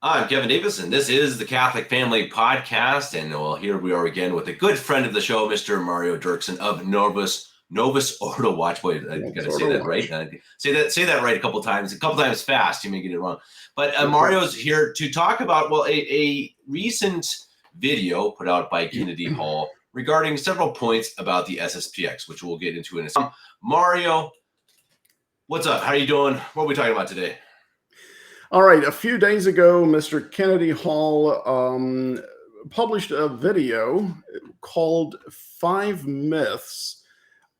I'm Kevin Davis, and this is the Catholic Family Podcast. And well, here we are again with a good friend of the show, Mr. Mario Dirksen of Novus Ordo Watch. Boy, I got to say that right. Say that right a couple times fast. You may get it wrong. But Mario's here to talk about a recent video put out by Kennedy Hall regarding several points about the SSPX, which we'll get into in a second. Mario, what's up? How are you doing? What are we talking about today? All right. A few days ago, Mr. Kennedy Hall published a video called 5 Myths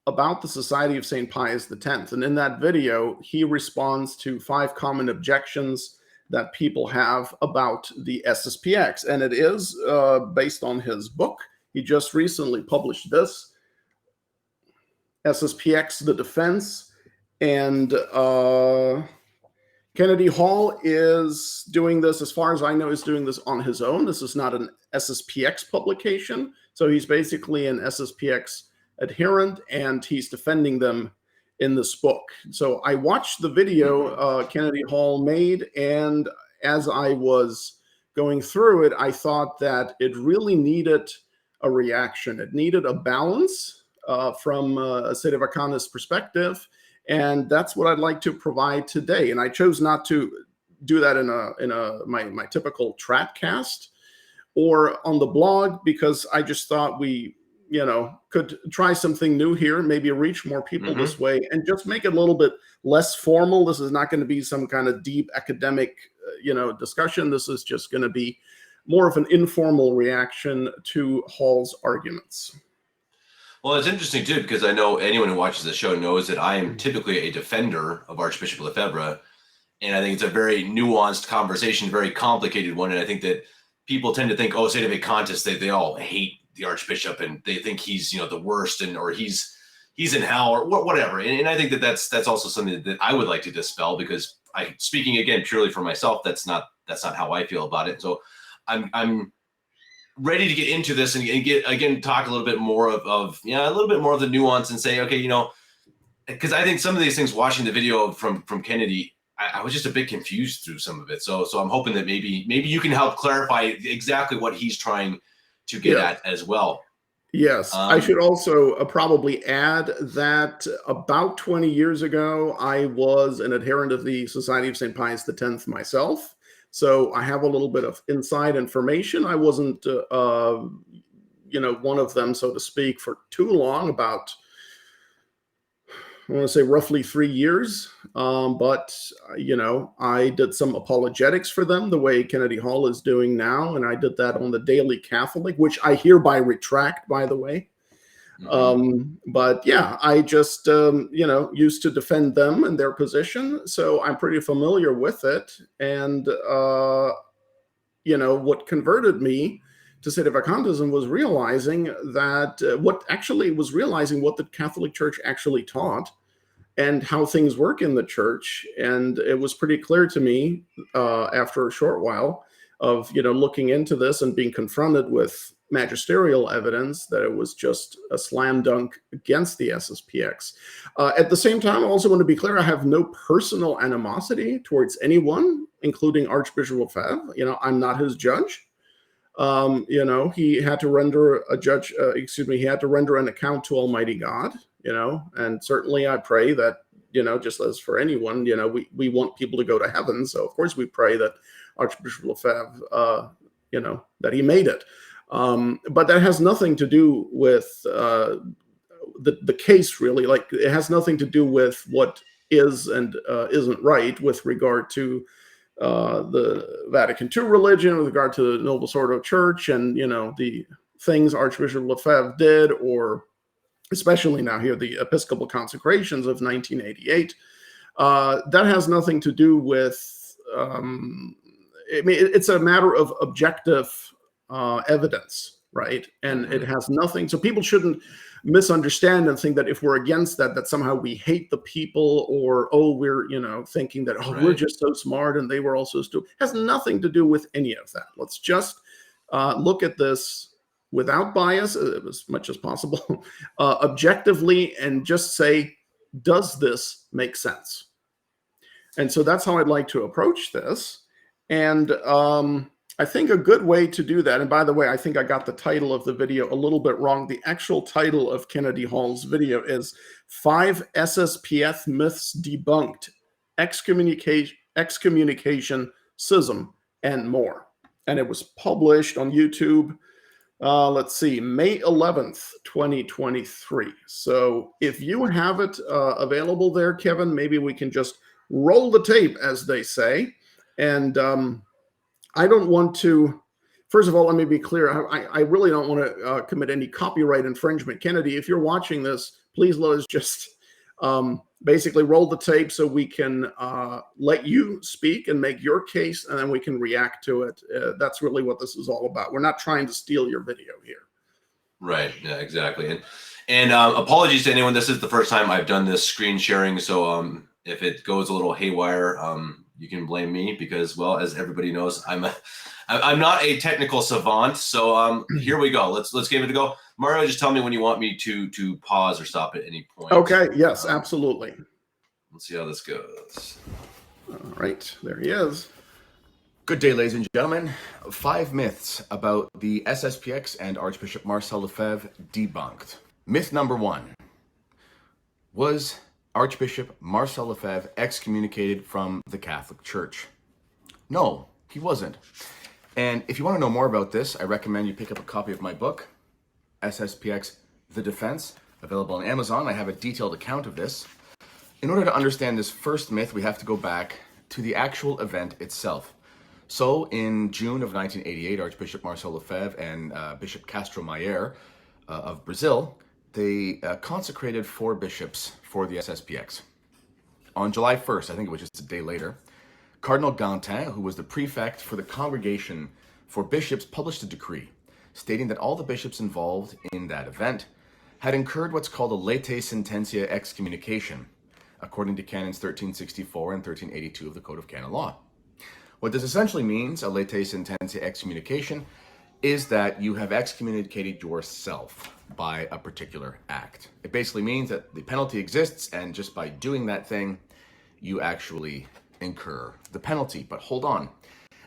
about the Society of St. Pius X. And in that video, he responds to 5 common objections that people have about the SSPX. And it is based on his book. He just recently published this, SSPX, The Defense. And Kennedy Hall is doing this, as far as I know, is doing this on his own. This is not an SSPX publication. So he's basically an SSPX adherent, and he's defending them in this book. So I watched the video Kennedy Hall made, and as I was going through it, I thought that it really needed a reaction. It needed a balance from a Sedevacanist perspective. And that's what I'd like to provide today. And I chose not to do that in my typical TRADCAST or on the blog, because I just thought we, could try something new here, maybe reach more people this way, and just make it a little bit less formal. This is not going to be some kind of deep academic, discussion. This is just going to be more of an informal reaction to Hall's arguments. Well, it's interesting, too, because I know anyone who watches the show knows that I am typically a defender of Archbishop Lefebvre, and I think it's a very nuanced conversation, very complicated one, and I think that people tend to think, Sedevacantists, they all hate the Archbishop, and they think he's, the worst, or he's in hell, or whatever, and I think that that's also something that I would like to dispel, because speaking again purely for myself, that's not how I feel about it. So I'm ready to get into this and talk a little bit more of a little bit more of the nuance and say, okay, because I think some of these things, watching the video from Kennedy, I was just a bit confused through some of it. So I'm hoping that maybe you can help clarify exactly what he's trying to get at as well. Yes. I should also probably add that about 20 years ago, I was an adherent of the Society of St. Pius X myself. So I have a little bit of inside information. I wasn't, one of them, so to speak, for too long, about, I want to say roughly 3 years. But I did some apologetics for them the way Kennedy Hall is doing now. And I did that on the Daily Catholic, which I hereby retract, by the way. But yeah, I just, used to defend them and their position. So I'm pretty familiar with it. And, what converted me to Sedevacantism was realizing that what the Catholic Church actually taught and how things work in the church. And it was pretty clear to me after a short while of, looking into this and being confronted with magisterial evidence that it was just a slam dunk against the SSPX. At the same time, I also want to be clear, I have no personal animosity towards anyone, including Archbishop Lefebvre. I'm not his judge. He had to render he had to render an account to Almighty God, and certainly I pray that, just as for anyone, we want people to go to heaven. So of course we pray that Archbishop Lefebvre, that he made it. But that has nothing to do with the case, really. Like, it has nothing to do with what is and isn't right with regard to the Vatican II religion, with regard to the Novus Ordo Church, and the things Archbishop Lefebvre did, or especially now here the Episcopal consecrations of 1988. That has nothing to do with. It's a matter of objective evidence, right? And it has nothing. So people shouldn't misunderstand and think that if we're against that somehow we hate the people, or we're thinking that we're just so smart and they were also stupid. It has nothing to do with any of that. Let's just look at this without bias as much as possible, objectively, and just say, does this make sense? And so that's how I'd like to approach this. And I think a good way to do that, and by the way, I think I got the title of the video a little bit wrong. The actual title of Kennedy Hall's video is 5 SSPX Myths Debunked, Excommunication, Schism, and More. And it was published on YouTube, let's see, May 11th, 2023. So if you have it available there, Kevin, maybe we can just roll the tape, as they say. And I don't want to, first of all, let me be clear. I really don't want to commit any copyright infringement. Kennedy, if you're watching this, please let us just basically roll the tape so we can let you speak and make your case, and then we can react to it. That's really what this is all about. We're not trying to steal your video here. Right. Yeah, exactly. And apologies to anyone. This is the first time I've done this screen sharing. So if it goes a little haywire, you can blame me because, well, as everybody knows, I'm not a technical savant. So here we go. Let's give it a go. Mario, just tell me when you want me to pause or stop at any point. Okay. Yes, absolutely. Let's see how this goes. All right. There he is. Good day, ladies and gentlemen. 5 myths about the SSPX and Archbishop Marcel Lefebvre debunked. Myth number 1. Was Archbishop Marcel Lefebvre excommunicated from the Catholic Church? No, he wasn't. And if you want to know more about this, I recommend you pick up a copy of my book, SSPX The Defense, available on Amazon. I have a detailed account of this. In order to understand this first myth, we have to go back to the actual event itself. So in June of 1988, Archbishop Marcel Lefebvre and Bishop Castro Maier of Brazil, they consecrated 4 bishops for the SSPX. On July 1st, I think it was just a day later, Cardinal Gantin, who was the prefect for the Congregation for Bishops, published a decree stating that all the bishops involved in that event had incurred what's called a Latae Sententiae excommunication, according to Canons 1364 and 1382 of the Code of Canon Law. What this essentially means, a Latae Sententiae excommunication, is that you have excommunicated yourself by a particular act. It basically means that the penalty exists, and just by doing that thing, you actually incur the penalty. But hold on.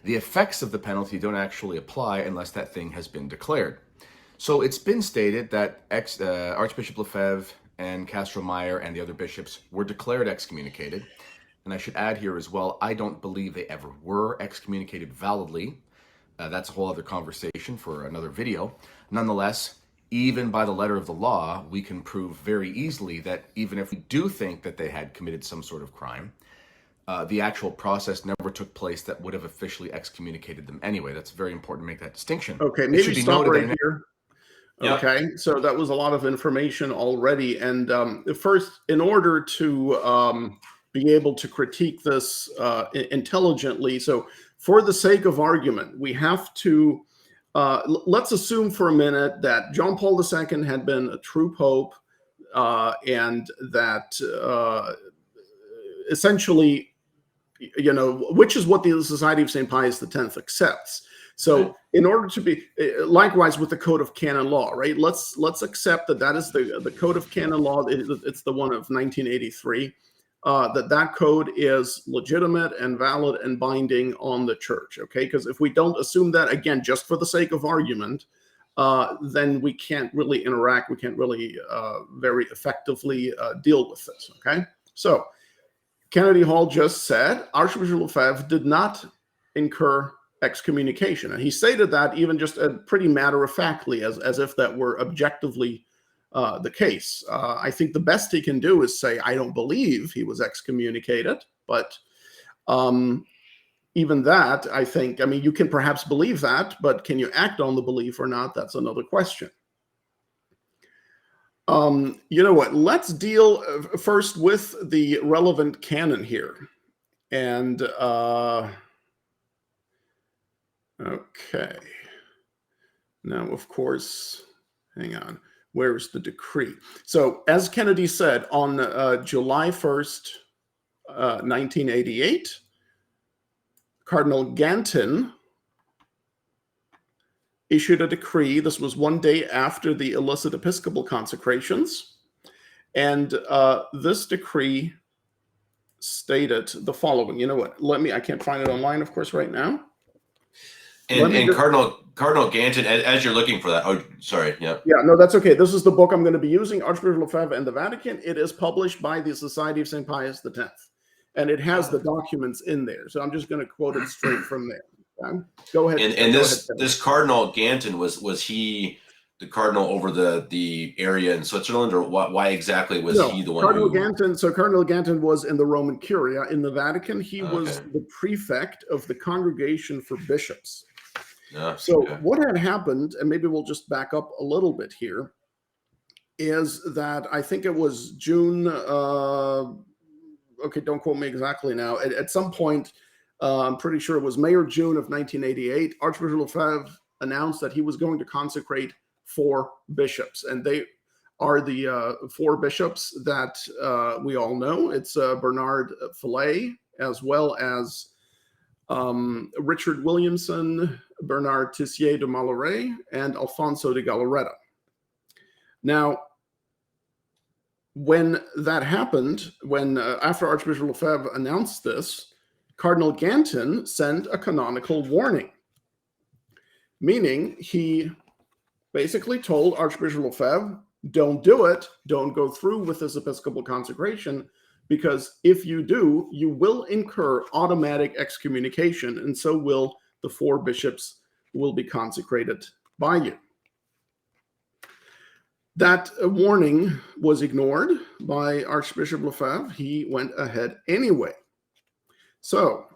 The effects of the penalty don't actually apply unless that thing has been declared. So it's been stated that Archbishop Lefebvre and Castro Maier and the other bishops were declared excommunicated. And I should add here as well, I don't believe they ever were excommunicated validly. That's a whole other conversation for another video. Nonetheless, even by the letter of the law, we can prove very easily that even if we do think that they had committed some sort of crime, the actual process never took place that would have officially excommunicated them anyway. That's very important to make that distinction. Okay, maybe stop right here. Okay, so that was a lot of information already. And first, in order to be able to critique this intelligently, so for the sake of argument, we have to, let's assume for a minute that John Paul II had been a true pope and that essentially, you know, which is what the Society of St. Pius X accepts. So in order to be, likewise with the Code of Canon Law, right? Let's accept that that is the Code of Canon Law. It's the one of 1983. That code is legitimate and valid and binding on the church, okay? Because if we don't assume that, again, just for the sake of argument, then we can't really interact. We can't really very effectively deal with this, okay? So Kennedy Hall just said Archbishop Lefebvre did not incur excommunication. And he stated that even just pretty matter-of-factly, as if that were objectively the case. I think the best he can do is say, I don't believe he was excommunicated, but even that, I think, I mean, you can perhaps believe that, but can you act on the belief or not? That's another question. You know what? Let's deal first with the relevant canon here. And okay. Now, of course, hang on. Where's the decree? So as Kennedy said, on July 1st, 1988, Cardinal Gantin issued a decree. This was one day after the illicit episcopal consecrations. And this decree stated the following. You know what? I can't find it online, of course, right now. And Cardinal Gantin, as you're looking for that. Oh, sorry. Yeah. Yeah, no, that's okay. This is the book I'm going to be using, Archbishop Lefebvre and the Vatican. It is published by the Society of St. Pius X, and it has the documents in there. So I'm just going to quote it straight from there. Okay? Go ahead. And this Cardinal Gantin, was he the cardinal over the area in Switzerland, or why exactly was he the one? Cardinal Gantin was in the Roman Curia in the Vatican. He was the prefect of the Congregation for Bishops. What had happened, and maybe we'll just back up a little bit here, is that I think it was June, okay, don't quote me exactly now. At some point, I'm pretty sure it was May or June of 1988, Archbishop Lefebvre announced that he was going to consecrate 4 bishops. And they are the 4 bishops that we all know. It's Bernard Fillet, as well as Richard Williamson, Bernard Tissier de Malloret, and Alfonso de Galarreta. Now, when that happened, after Archbishop Lefebvre announced this, Cardinal Gantin sent a canonical warning, meaning he basically told Archbishop Lefebvre, don't do it, don't go through with this episcopal consecration, because if you do, you will incur automatic excommunication, and so will the 4 bishops will be consecrated by you. That warning was ignored by Archbishop Lefebvre. He went ahead anyway. So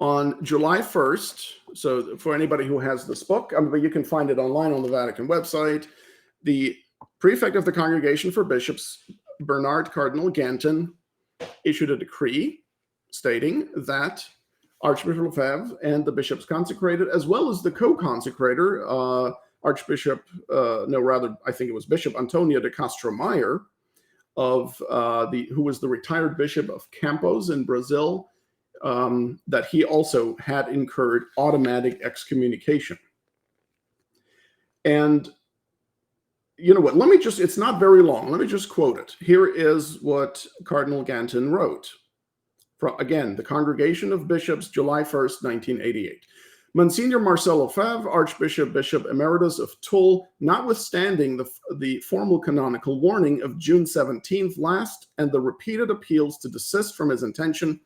on July 1st, so for anybody who has this book, you can find it online on the Vatican website, the prefect of the Congregation for Bishops, Bernard Cardinal Gantin, issued a decree stating that Archbishop Lefebvre and the bishops consecrated, as well as the co-consecrator, I think it was Bishop Antonio de Castro Meyer, who was the retired bishop of Campos in Brazil, that he also had incurred automatic excommunication. And you know what, it's not very long. Let me just quote it. Here is what Cardinal Gantin wrote. Again, the Congregation of Bishops, July 1st, 1988. Monsignor Marcel Lefebvre, Archbishop, Bishop Emeritus of Toul, notwithstanding the formal canonical warning of June 17th last and the repeated appeals to desist from his intention,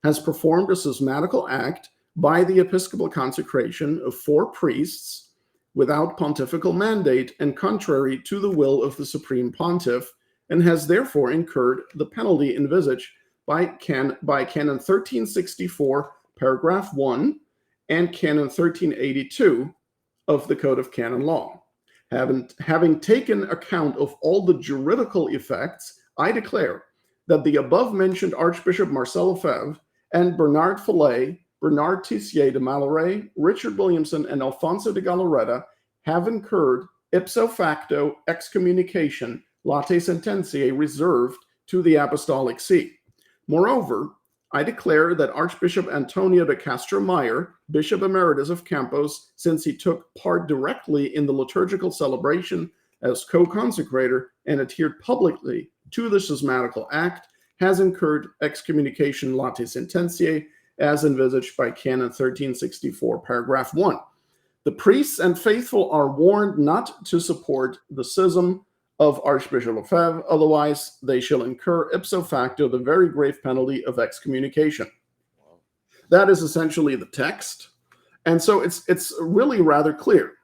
has performed a schismatical act by the episcopal consecration of 4 priests without pontifical mandate and contrary to the will of the Supreme Pontiff, and has therefore incurred the penalty envisaged by Canon 1364, paragraph 1, and Canon 1382 of the Code of Canon Law. Having taken account of all the juridical effects, I declare that the above-mentioned Archbishop Marcel Lefebvre and Bernard Fillet, Bernard Tissier de Malloret, Richard Williamson, and Alfonso de Galarreta have incurred ipso facto excommunication Latae Sententiae reserved to the Apostolic See. Moreover, I declare that Archbishop Antonio de Castro Meyer, Bishop Emeritus of Campos, since he took part directly in the liturgical celebration as co-consecrator and adhered publicly to the schismatical act, has incurred excommunication Latae Sententiae as envisaged by Canon 1364, paragraph 1. The priests and faithful are warned not to support the schism of Archbishop Lefebvre, otherwise they shall incur ipso facto the very grave penalty of excommunication. That is essentially the text, and so it's really rather clear.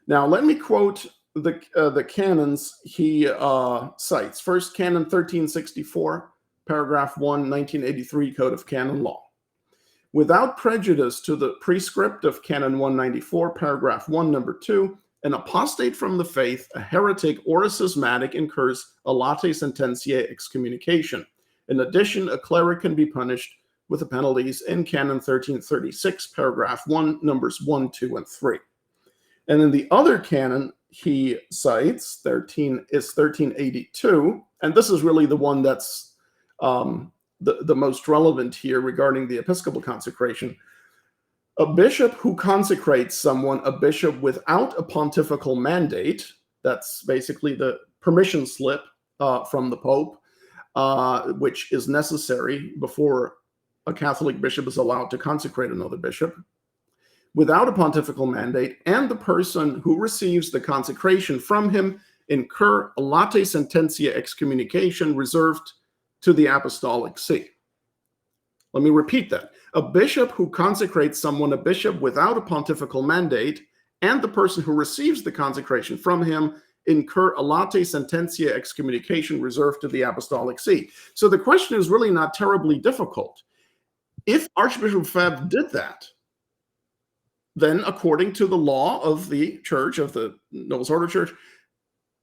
Now let me quote the canons he cites. First, Canon 1364, paragraph 1, 1983 Code of Canon Law. Without prejudice to the prescript of Canon 194, paragraph 1, number 2, an apostate from the faith, a heretic, or a schismatic incurs a Latae Sententiae excommunication. In addition, a cleric can be punished with the penalties in Canon 1336, paragraph 1, numbers 1, 2, and 3. And then the other canon he cites, 1382, and this is really the one that's the most relevant here regarding the episcopal consecration. A bishop who consecrates someone, a bishop without a pontifical mandate, that's basically the permission slip from the Pope, which is necessary before a Catholic bishop is allowed to consecrate another bishop, without a pontifical mandate, and the person who receives the consecration from him incur a Latae Sententiae excommunication reserved to the Apostolic See. Let me repeat that. A bishop who consecrates someone a bishop without a pontifical mandate, and the person who receives the consecration from him incur a Latae Sententiae excommunication reserved to the Apostolic See. So the question is really not terribly difficult. If Archbishop Lefebvre did that, then according to the law of the church, of the Novus Ordo Church,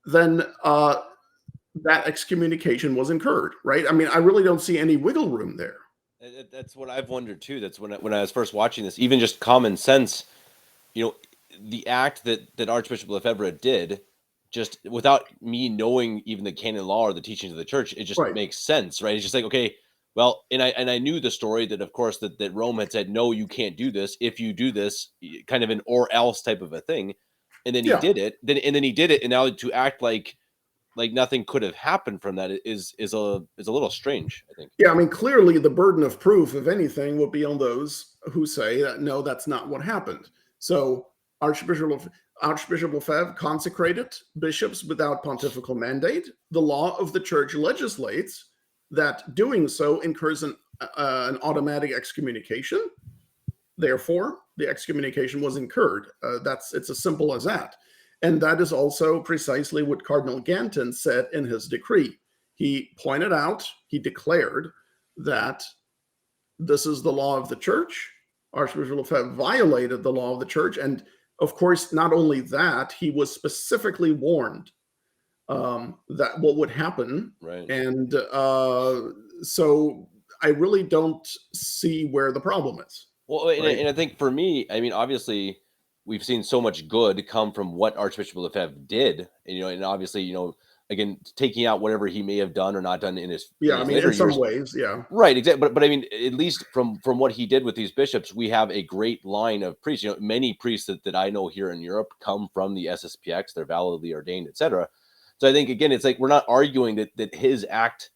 then that excommunication was incurred, right? I mean, I really don't see any wiggle room there. That's what I've wondered too. That's when I was first watching this, even just common sense, the act that Archbishop Lefebvre did, just without me knowing even the canon law or the teachings of the church, it just makes sense, right? It's just like, okay, well, and I knew the story that, of course, that Rome had said, no, you can't do this. If you do this, kind of an or else type of a thing. And then he did it. Then he did it. And now to act like nothing could have happened from that is a little strange, I think. Yeah, I mean, clearly the burden of proof, if anything, will be on those who say that, no, that's not what happened. So Archbishop Lefebvre consecrated bishops without pontifical mandate. The law of the church legislates that doing so incurs an automatic excommunication. Therefore, the excommunication was incurred. It's as simple as that. And that is also precisely what Cardinal Gantin said in his decree. He pointed out, he declared that this is the law of the church. Archbishop Lefebvre violated the law of the church. And of course, not only that, he was specifically warned that what would happen. Right. And so I really don't see where the problem is. Well, and I think for me, I mean, obviously, we've seen so much good come from what Archbishop Lefebvre did, and obviously, again, taking out whatever he may have done or not done in his in some ways, right, exactly. But I mean, at least from what he did with these bishops, we have a great line of priests. Many priests that I know here in Europe come from the SSPX; they're validly ordained, etc. So I think again, it's like we're not arguing that his act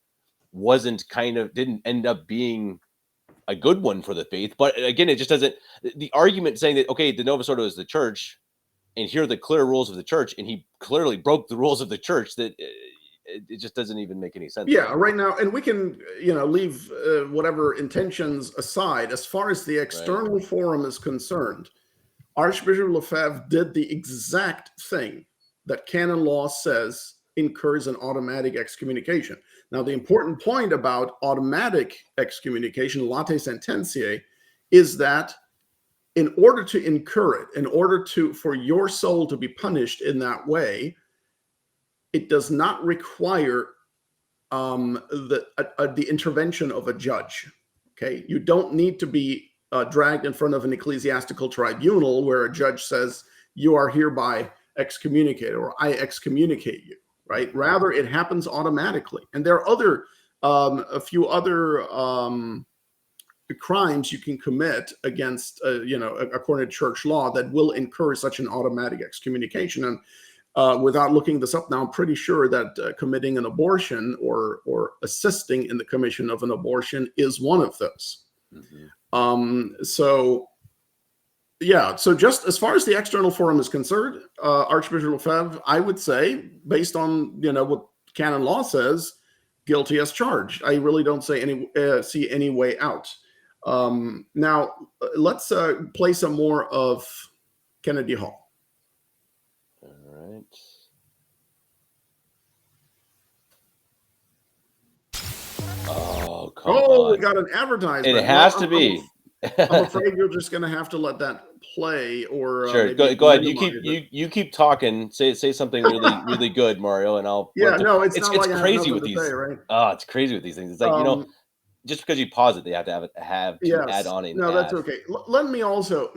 didn't end up being a good one for the faith, but again, it just doesn't. The argument saying that the Novus Ordo is the church, and here are the clear rules of the church, and he clearly broke the rules of the church. That it just doesn't even make any sense. Yeah, right now, and we can leave whatever intentions aside. As far as the external forum is concerned, Archbishop Lefebvre did the exact thing that canon law says incurs an automatic excommunication. Now, the important point about automatic excommunication, Latae Sententiae, is that in order to incur it, in order for your soul to be punished in that way, it does not require the intervention of a judge. Okay, you don't need to be dragged in front of an ecclesiastical tribunal where a judge says you are hereby excommunicated or I excommunicate you. Right. Rather, it happens automatically. And there are a few other crimes you can commit against, according to church law that will incur such an automatic excommunication. And without looking this up now, I'm pretty sure that committing an abortion or assisting in the commission of an abortion is one of those. Mm-hmm. So just as far as the external forum is concerned, Archbishop Lefebvre, I would say, based on what canon law says, guilty as charged. I really don't see any way out. Now, let's play some more of Kennedy Hall. All right. Oh, come on. We got an advertisement. It has to be. I'm afraid you're just going to have to let that play, or sure. Go ahead. You keep talking. Say something really good, Mario, and I'll. Yeah, no, it's crazy with these. Say, right? Oh, it's crazy with these things. It's like just because you pause it, they have to add on. No, that's okay. Let me also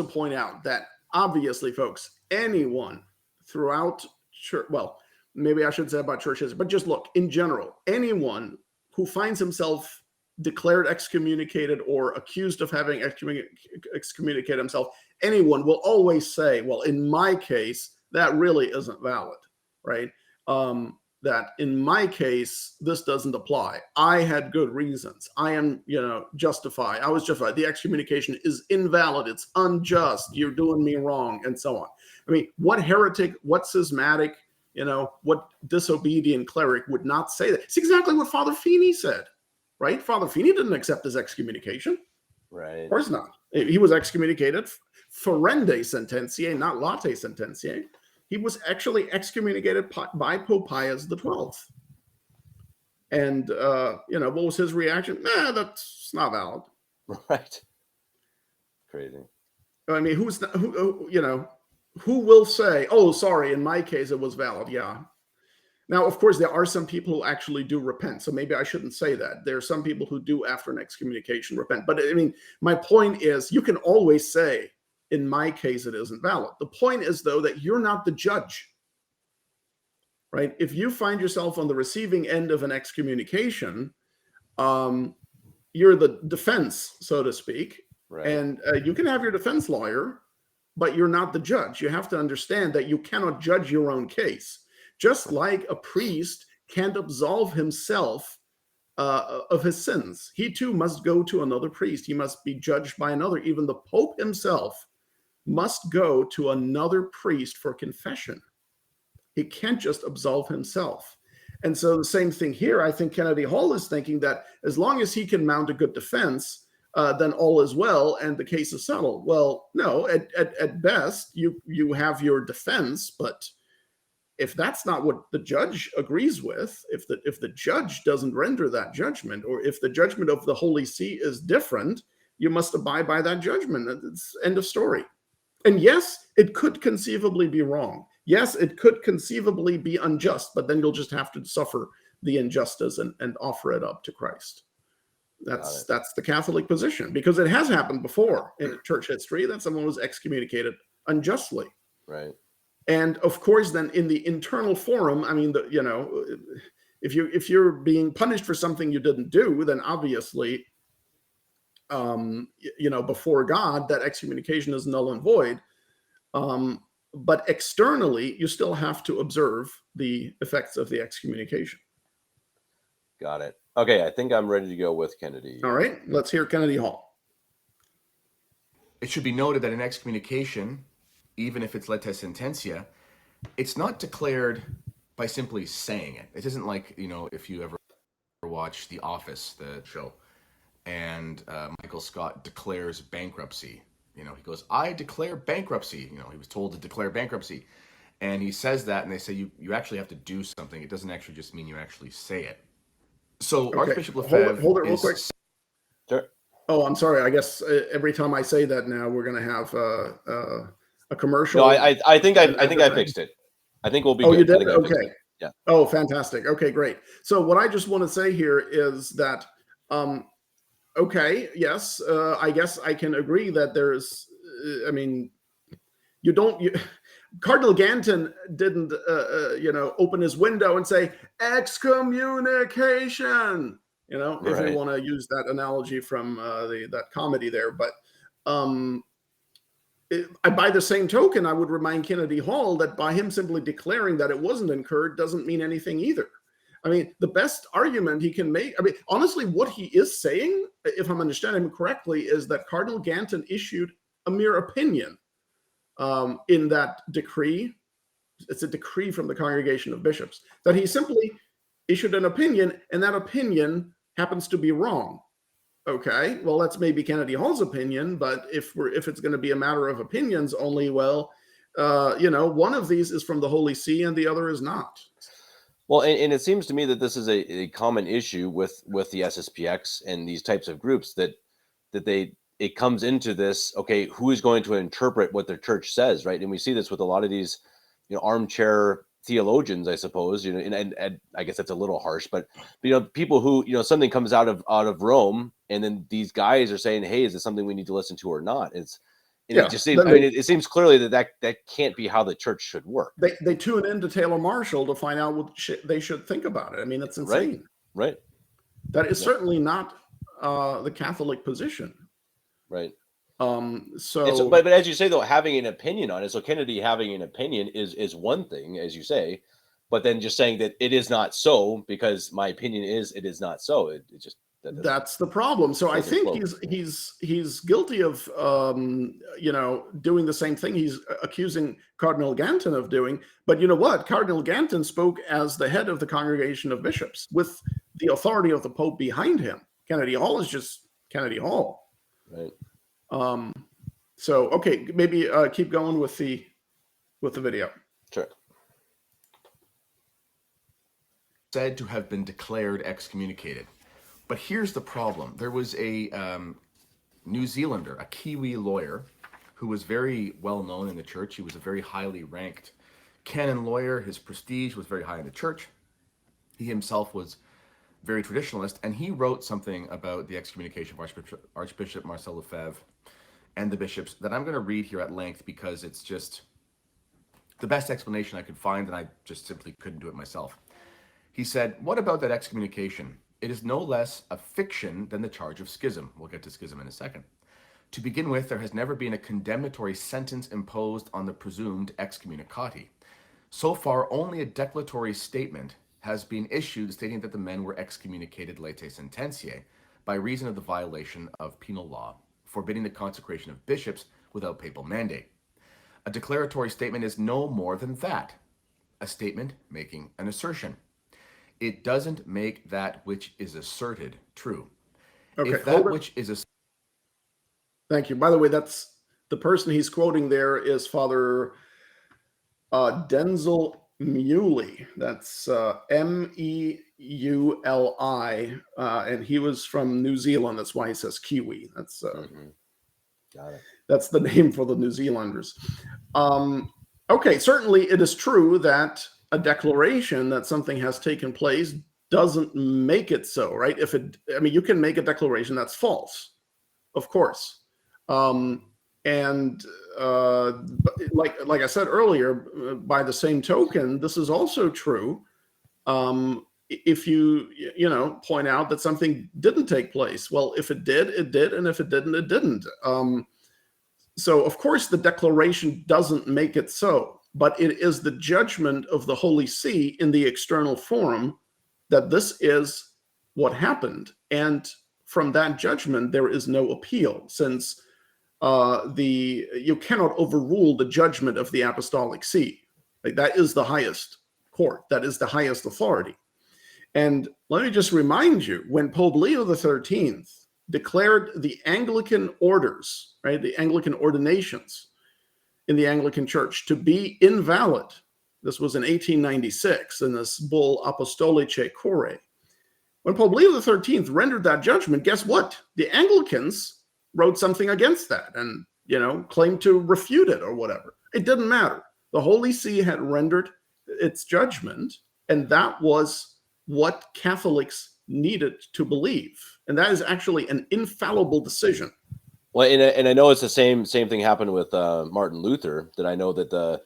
point out that obviously, folks, anyone throughout church. Well, maybe I should say about churches, but just look in general. Anyone who finds himself declared excommunicated or accused of having excommunicated himself, anyone will always say, well, in my case, that really isn't valid, right? that in my case, this doesn't apply. I had good reasons. I am, justified. I was justified. The excommunication is invalid. It's unjust. You're doing me wrong, and so on. I mean, what heretic, what schismatic, what disobedient cleric would not say that? It's exactly what Father Feeney said, right? Father Feeney didn't accept his excommunication. Right. Of course not. He was excommunicated Ferende Sententiae, not Latae Sententiae. He was actually excommunicated by Pope Pius XII. And, what was his reaction? That's not valid. Right. Crazy. I mean, who will say, oh, sorry, in my case, it was valid. Yeah. Now, of course, there are some people who actually do repent. So maybe I shouldn't say that. There are some people who do, after an excommunication, repent. But I mean, my point is, you can always say, in my case, it isn't valid. The point is, though, that you're not the judge, right? If you find yourself on the receiving end of an excommunication, you're the defense, so to speak. Right. And you can have your defense lawyer, but you're not the judge. You have to understand that you cannot judge your own case. Just like a priest can't absolve himself of his sins. He too must go to another priest. He must be judged by another. Even the Pope himself must go to another priest for confession. He can't just absolve himself. And so the same thing here. I think Kennedy Hall is thinking that as long as he can mount a good defense, then all is well and the case is settled. Well, no, at best, you have your defense, but if that's not what the judge agrees with, if the judge doesn't render that judgment, or if the judgment of the Holy See is different, you must abide by that judgment. It's end of story. And yes, it could conceivably be wrong. Yes, it could conceivably be unjust, but then you'll just have to suffer the injustice and offer it up to Christ. That's the Catholic position, because it has happened before in church history that someone was excommunicated unjustly. Right. And of course, then in the internal forum, I mean, if you're being punished for something you didn't do, then obviously, before God, that excommunication is null and void. But externally, you still have to observe the effects of the excommunication. Got it. Okay, I think I'm ready to go with Kennedy. All right, let's hear Kennedy Hall. It should be noted that an excommunication, even if it's Latae Sententiae, it's not declared by simply saying it. It isn't like, if you ever watch The Office, the show, and Michael Scott declares bankruptcy. He goes, I declare bankruptcy. He was told to declare bankruptcy. And he says that, and they say, you actually have to do something. It doesn't actually just mean you actually say it. So okay. Archbishop Lefebvre hold it real quick. Sure. Oh, I'm sorry. I guess every time I say that now, we're going to have a commercial. No, I think I fixed it. I think we'll be good. You did? Okay. Yeah. Oh, fantastic. Okay, great. So what I just want to say here is that, okay, yes, I guess I can agree that there's, Cardinal Gantin didn't, open his window and say, excommunication, if you want to use that analogy from that comedy there. But by the same token, I would remind Kennedy Hall that by him simply declaring that it wasn't incurred doesn't mean anything either. I mean, the best argument he can make, honestly, what he is saying, if I'm understanding him correctly, is that Cardinal Gantin issued a mere opinion in that decree. It's a decree from the Congregation of Bishops, that he simply issued an opinion, and that opinion happens to be wrong. Okay, well, that's maybe Kennedy Hall's opinion, but if it's going to be a matter of opinions only, well, one of these is from the Holy See and the other is not. Well, and it seems to me that this is a common issue with the SSPX and these types of groups that it comes into this, okay, who is going to interpret what their church says, right? And we see this with a lot of these, armchair theologians, I suppose, and I guess that's a little harsh, but people who, something comes out of Rome, and then these guys are saying, hey, is this something we need to listen to or not? It just seems, it seems clearly that can't be how the church should work. They tune into Taylor Marshall to find out what they should think about it. It's insane. Right. That is certainly not the Catholic position. Right. But as you say, though, having an opinion on it, so Kennedy having an opinion is one thing, as you say, but then just saying that it is not so because my opinion is it is not so. It just that's the problem. So I think he's guilty of doing the same thing he's accusing Cardinal Gantin of doing. But you know what? Cardinal Gantin spoke as the head of the Congregation of Bishops with the authority of the Pope behind him. Kennedy Hall is just Kennedy Hall. Right. So okay, maybe keep going with the video. Sure. Said to have been declared excommunicated. But here's the problem. There was a New Zealander, a Kiwi lawyer, who was very well known in the church. He was a very highly ranked canon lawyer. His prestige was very high in the church. He himself was very traditionalist, and he wrote something about the excommunication of Archbishop Marcel Lefebvre and the bishops that I'm going to read here at length because it's just the best explanation I could find, and I just simply couldn't do it myself. He said, "What about that excommunication? It is no less a fiction than the charge of schism." We'll get to schism in a second. "To begin with, there has never been a condemnatory sentence imposed on the presumed excommunicati. So far, only a declaratory statement has been issued stating that the men were excommunicated Latae Sententiae by reason of the violation of penal law, forbidding the consecration of bishops without papal mandate. A declaratory statement is no more than that, a statement making an assertion. It doesn't make that which is asserted true. Okay, if that which is Thank you. By the way, that's the person he's quoting there is Father Denzel Muley. That's Meuli, and he was from New Zealand. That's why he says Kiwi. That's Got it. That's the name for the New Zealanders. Okay, certainly it is true that a declaration that something has taken place doesn't make it so, right? You can make a declaration that's false, of course. Like I said earlier, by the same token, this is also true if you point out that something didn't take place. Well, if it did, it did, and if it didn't, it didn't. So, of course, the declaration doesn't make it so. But it is the judgment of the Holy See in the external forum that this is what happened. And from that judgment, there is no appeal, since you cannot overrule the judgment of the Apostolic See. Like, that is the highest court. That is the highest authority. And let me just remind you, when Pope Leo XIII declared the Anglican orders, right, the Anglican ordinations in the Anglican Church to be invalid. This was in 1896 in this bull Apostolic Corde. When Pope Leo XIII rendered that judgment, guess what? The Anglicans wrote something against that and, claimed to refute it or whatever. It didn't matter. The Holy See had rendered its judgment, and that was what Catholics needed to believe. And that is actually an infallible decision. Well, and I know it's the same thing happened with Martin Luther, that I know that the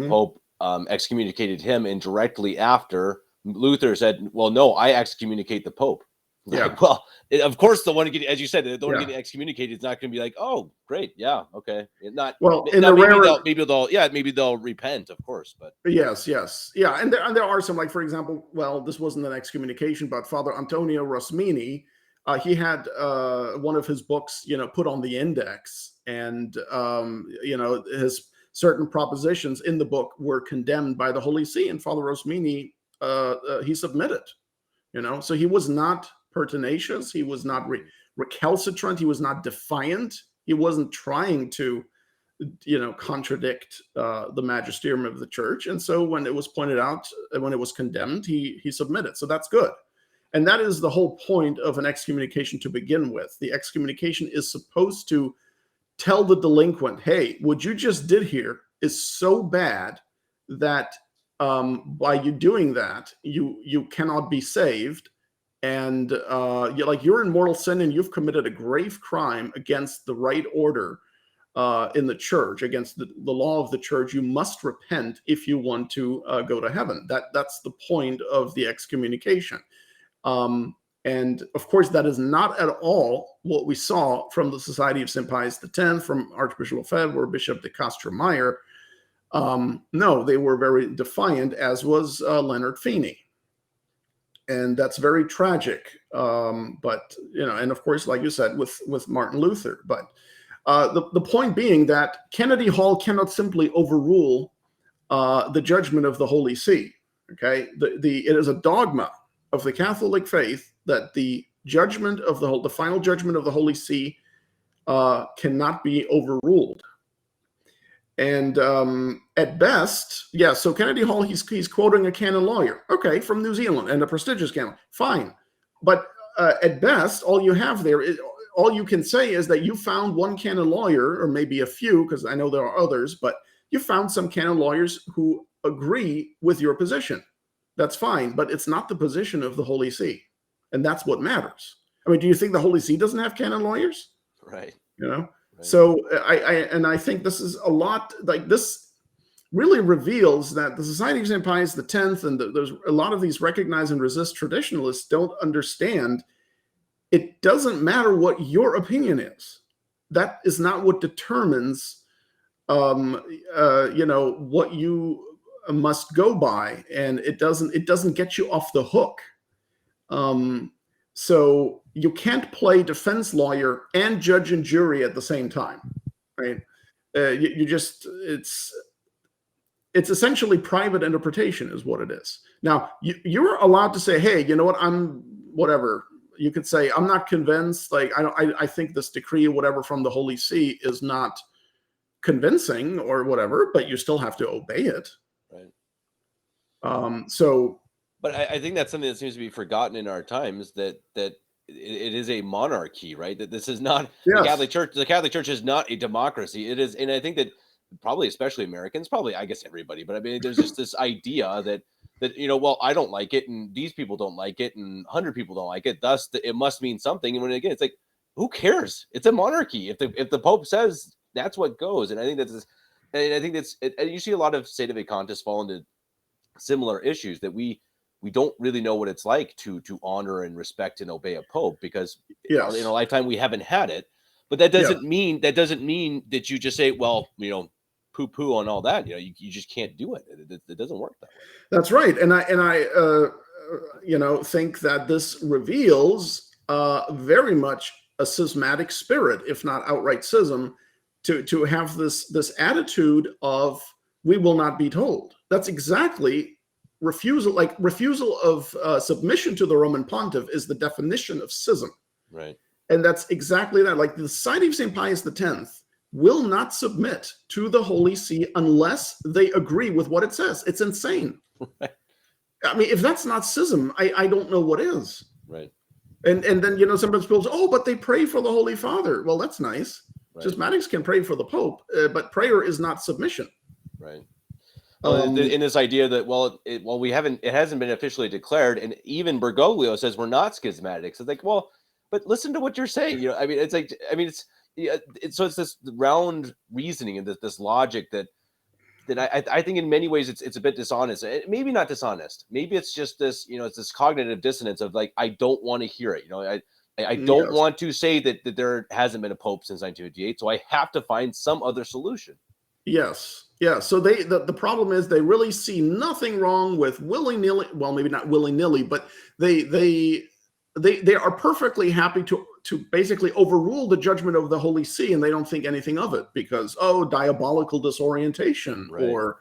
Pope excommunicated him, and directly after, Luther said, well, no, I excommunicate the Pope. Yeah. Like, well, of course, the one getting, as you said, the one getting excommunicated is not going to be like, oh, great, yeah, okay. Not well. Maybe they'll repent, of course, but yes, yeah, and there are some, like, for example, well, this wasn't an excommunication, but Father Antonio Rosmini, he had one of his books, put on the index, and his certain propositions in the book were condemned by the Holy See, and Father Rosmini, he submitted. So he was not pertinacious, he was not recalcitrant, he was not defiant, he wasn't trying to, contradict the magisterium of the church. And so when it was pointed out, when it was condemned, he submitted. So that's good. And that is the whole point of an excommunication to begin with. The excommunication is supposed to tell the delinquent, hey, what you just did here is so bad that by you doing that, you cannot be saved. And you're in mortal sin, and you've committed a grave crime against the right order in the church, against the law of the church. You must repent if you want to go to heaven. That's the point of the excommunication. And of course, that is not at all what we saw from the Society of St. Pius X, from Archbishop Lefebvre or Bishop de Castro-Meyer. No, they were very defiant, as was Leonard Feeney. And that's very tragic. But, and of course, like you said, with Martin Luther. But the point being that Kennedy Hall cannot simply overrule the judgment of the Holy See. Okay, it is a dogma of the Catholic faith that the judgment of the final judgment of the Holy See cannot be overruled. And at best, yeah, so Kennedy Hall, he's quoting a canon lawyer, okay, from New Zealand, and a prestigious canon, fine. But at best, all you can say is that you found one canon lawyer, or maybe a few, because I know there are others, but you found some canon lawyers who agree with your position. That's fine, but it's not the position of the Holy See. And that's what matters. I mean, do you think the Holy See doesn't have canon lawyers? Right. Right. So I think this is a lot, like, this really reveals that the Society of St. Pius X and there's a lot of these recognize and resist traditionalists don't understand. It doesn't matter what your opinion is. That is not what determines what you must go by, and it doesn't get you off the hook. So you can't play defense lawyer and judge and jury at the same time, right? It's essentially private interpretation is what it is. Now you're allowed to say, hey, you know what, I'm whatever. You could say, I'm not convinced. Like, I think this decree or whatever from the Holy See is not convincing or whatever, but you still have to obey it. Right. But I think that's something that seems to be forgotten in our times, that it is a monarchy, right? That this is not the Catholic Church. The Catholic Church is not a democracy. It is, and I think that probably, especially Americans, probably, I guess everybody, but I mean, there's just this idea that well, I don't like it, and these people don't like it, and 100 people don't like it. Thus, it must mean something. And when again, it's like, who cares? It's a monarchy. If the Pope says, that's what goes. And I think and you see a lot of Sede Vacantis fall into similar issues, that we don't really know what it's like to honor and respect and obey a Pope, because in a lifetime we haven't had it. But that doesn't mean that you just say, well, poo-poo on all that. You just can't do it. It doesn't work that way. That's right. And I think that this reveals very much a schismatic spirit, if not outright schism, to have this attitude of, we will not be told. That's exactly refusal of submission to the Roman pontiff is the definition of schism. Right. And that's exactly that. Like, the Society of St. Pius X will not submit to the Holy See unless they agree with what it says. It's insane. Right. I mean, if that's not schism, I don't know what is. Right. And then, sometimes people say, oh, but they pray for the Holy Father. Well, that's nice. Right. Schismatics can pray for the Pope, but prayer is not submission. Right. In this idea that, it hasn't been officially declared, and even Bergoglio says we're not schismatics. It's like, well, but listen to what you're saying. It's this round reasoning and this logic that I think in many ways it's a bit dishonest. Maybe not dishonest. Maybe it's just this, it's this cognitive dissonance of, like, I don't want to hear it. I don't want to say that there hasn't been a Pope since 1958, so I have to find some other solution. Yes. Yeah. So the problem is they really see nothing wrong with willy-nilly. Well, maybe not willy-nilly, but they are perfectly happy to basically overrule the judgment of the Holy See, and they don't think anything of it because, diabolical disorientation, right, or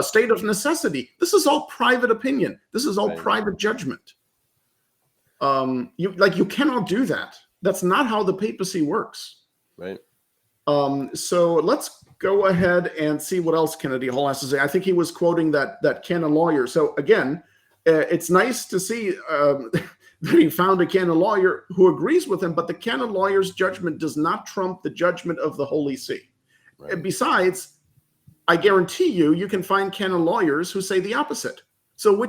state of necessity. This is all private opinion. This is all private judgment. You cannot do that. That's not how the papacy works. Right. So let's go ahead and see what else Kennedy Hall has to say. I think he was quoting that canon lawyer. So again, it's nice to see that he found a canon lawyer who agrees with him, but the canon lawyer's judgment does not trump the judgment of the Holy See. Right. And besides, I guarantee you can find canon lawyers who say the opposite. So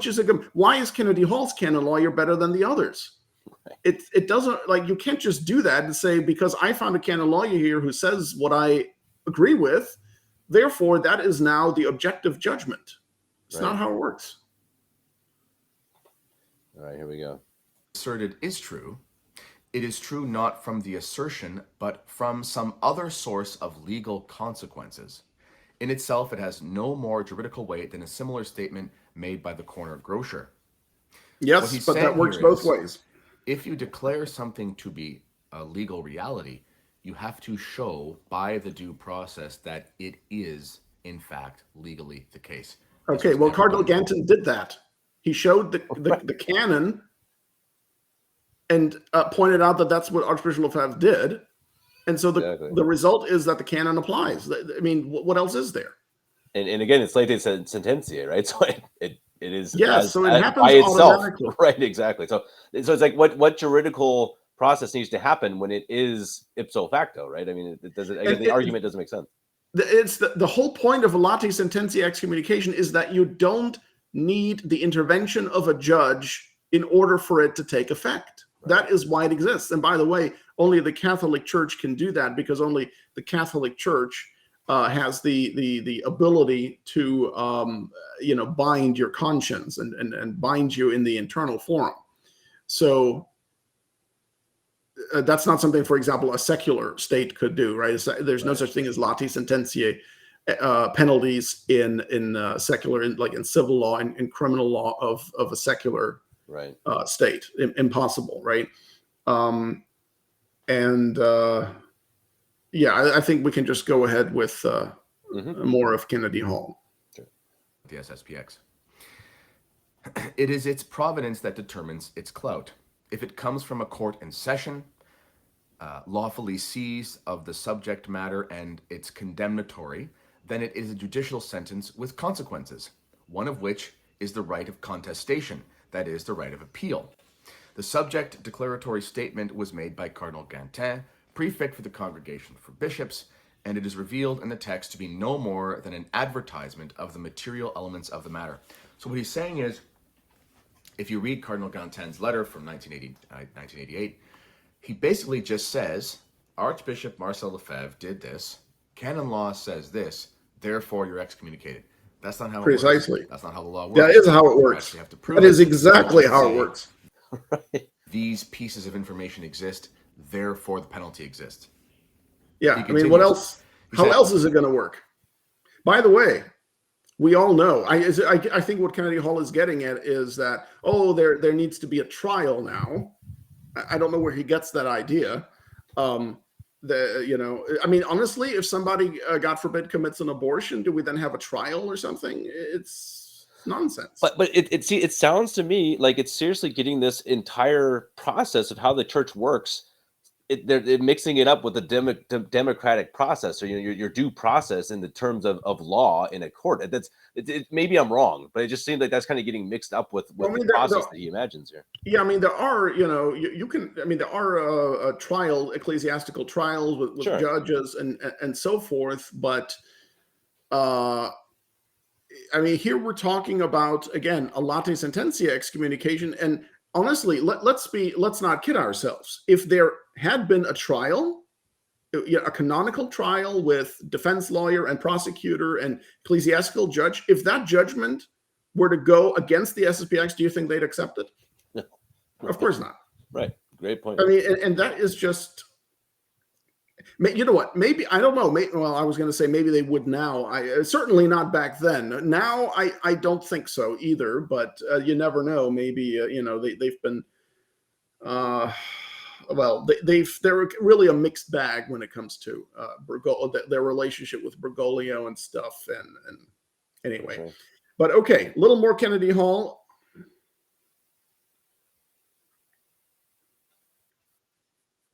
why is Kennedy Hall's canon lawyer better than the others? Right. It doesn't, you can't just do that and say, because I found a canon lawyer here who says what I agree with, therefore that is now the objective judgment. It's not how it works. All right, here we go. Asserted is true. It is true not from the assertion, but from some other source of legal consequences. In itself, it has no more juridical weight than a similar statement made by the corner grocer. What Yes, he's but that saying works here both is, ways. if you declare something to be a legal reality, you have to show by the due process that it is, in fact, legally the case. This Okay, was well, never Cardinal done. Gantin did that. He showed the canon and pointed out that that's what Archbishop Lefebvre did. And so the result is that the canon applies. I mean, what else is there? And again, it's Latae Sententiae, right? So it is Yes, so it happens by itself, automatically. right? Exactly. So it's like what juridical process needs to happen when it is ipso facto, right? I mean, it doesn't. Again, the argument doesn't make sense. It's the whole point of a Latae Sententiae excommunication is that you don't need the intervention of a judge in order for it to take effect. Right. That is why it exists. And by the way, only the Catholic Church can do that, because only the Catholic Church has the ability to bind your conscience and bind you in the internal forum. So that's not something, for example, a secular state could do, right? There's no such thing as Latae Sententiae penalties in secular, like in civil law and in criminal law of a secular state. Impossible, right? I think we can just go ahead with more of Kennedy Hall. Sure. The SSPX. It is its provenance that determines its clout. If it comes from a court in session, lawfully seized of the subject matter and it's condemnatory, then it is a judicial sentence with consequences, one of which is the right of contestation, that is, the right of appeal. The subject declaratory statement was made by Cardinal Gantin, prefect for the Congregation for Bishops, and it is revealed in the text to be no more than an advertisement of the material elements of the matter. So what he's saying is, if you read Cardinal Gantin's letter from 1988, he basically just says, Archbishop Marcel Lefebvre did this, canon law says this, therefore you're excommunicated. That's not how it works. Precisely. That's not how the law works. That is how it works. That is exactly how it works. These pieces of information exist, therefore the penalty exists. Yeah, I mean, what else? How else is it going to work? By the way, we all know. I think what Kennedy Hall is getting at is that, there needs to be a trial now. I don't know where he gets that idea. I mean, honestly, if somebody, God forbid, commits an abortion, do we then have a trial or something? It's nonsense. But it sounds to me like it's seriously getting this entire process of how the church works. They're mixing it up with the democratic process, or your due process in the terms of law in a court. Maybe I'm wrong, but it just seems like that's kind of getting mixed up with the process that he imagines here. Yeah, I mean, there are, there are trial, ecclesiastical trials with judges and so forth, but I mean, here we're talking about, again, a Latae Sententiae excommunication, and honestly, let's not kid ourselves. If there had been a trial, a canonical trial with defense lawyer and prosecutor and ecclesiastical judge, if that judgment were to go against the SSPX, do you think they'd accept it? No. Of course not. Right. Great point. I mean, and that is just, you know what? Maybe, I don't know. Well, I was going to say maybe they would now. Certainly not back then. Now, I don't think so either. But you never know. Maybe they've been, they're really a mixed bag when it comes to their relationship with Bergoglio and stuff. And anyway, okay. But okay, a little more Kennedy Hall.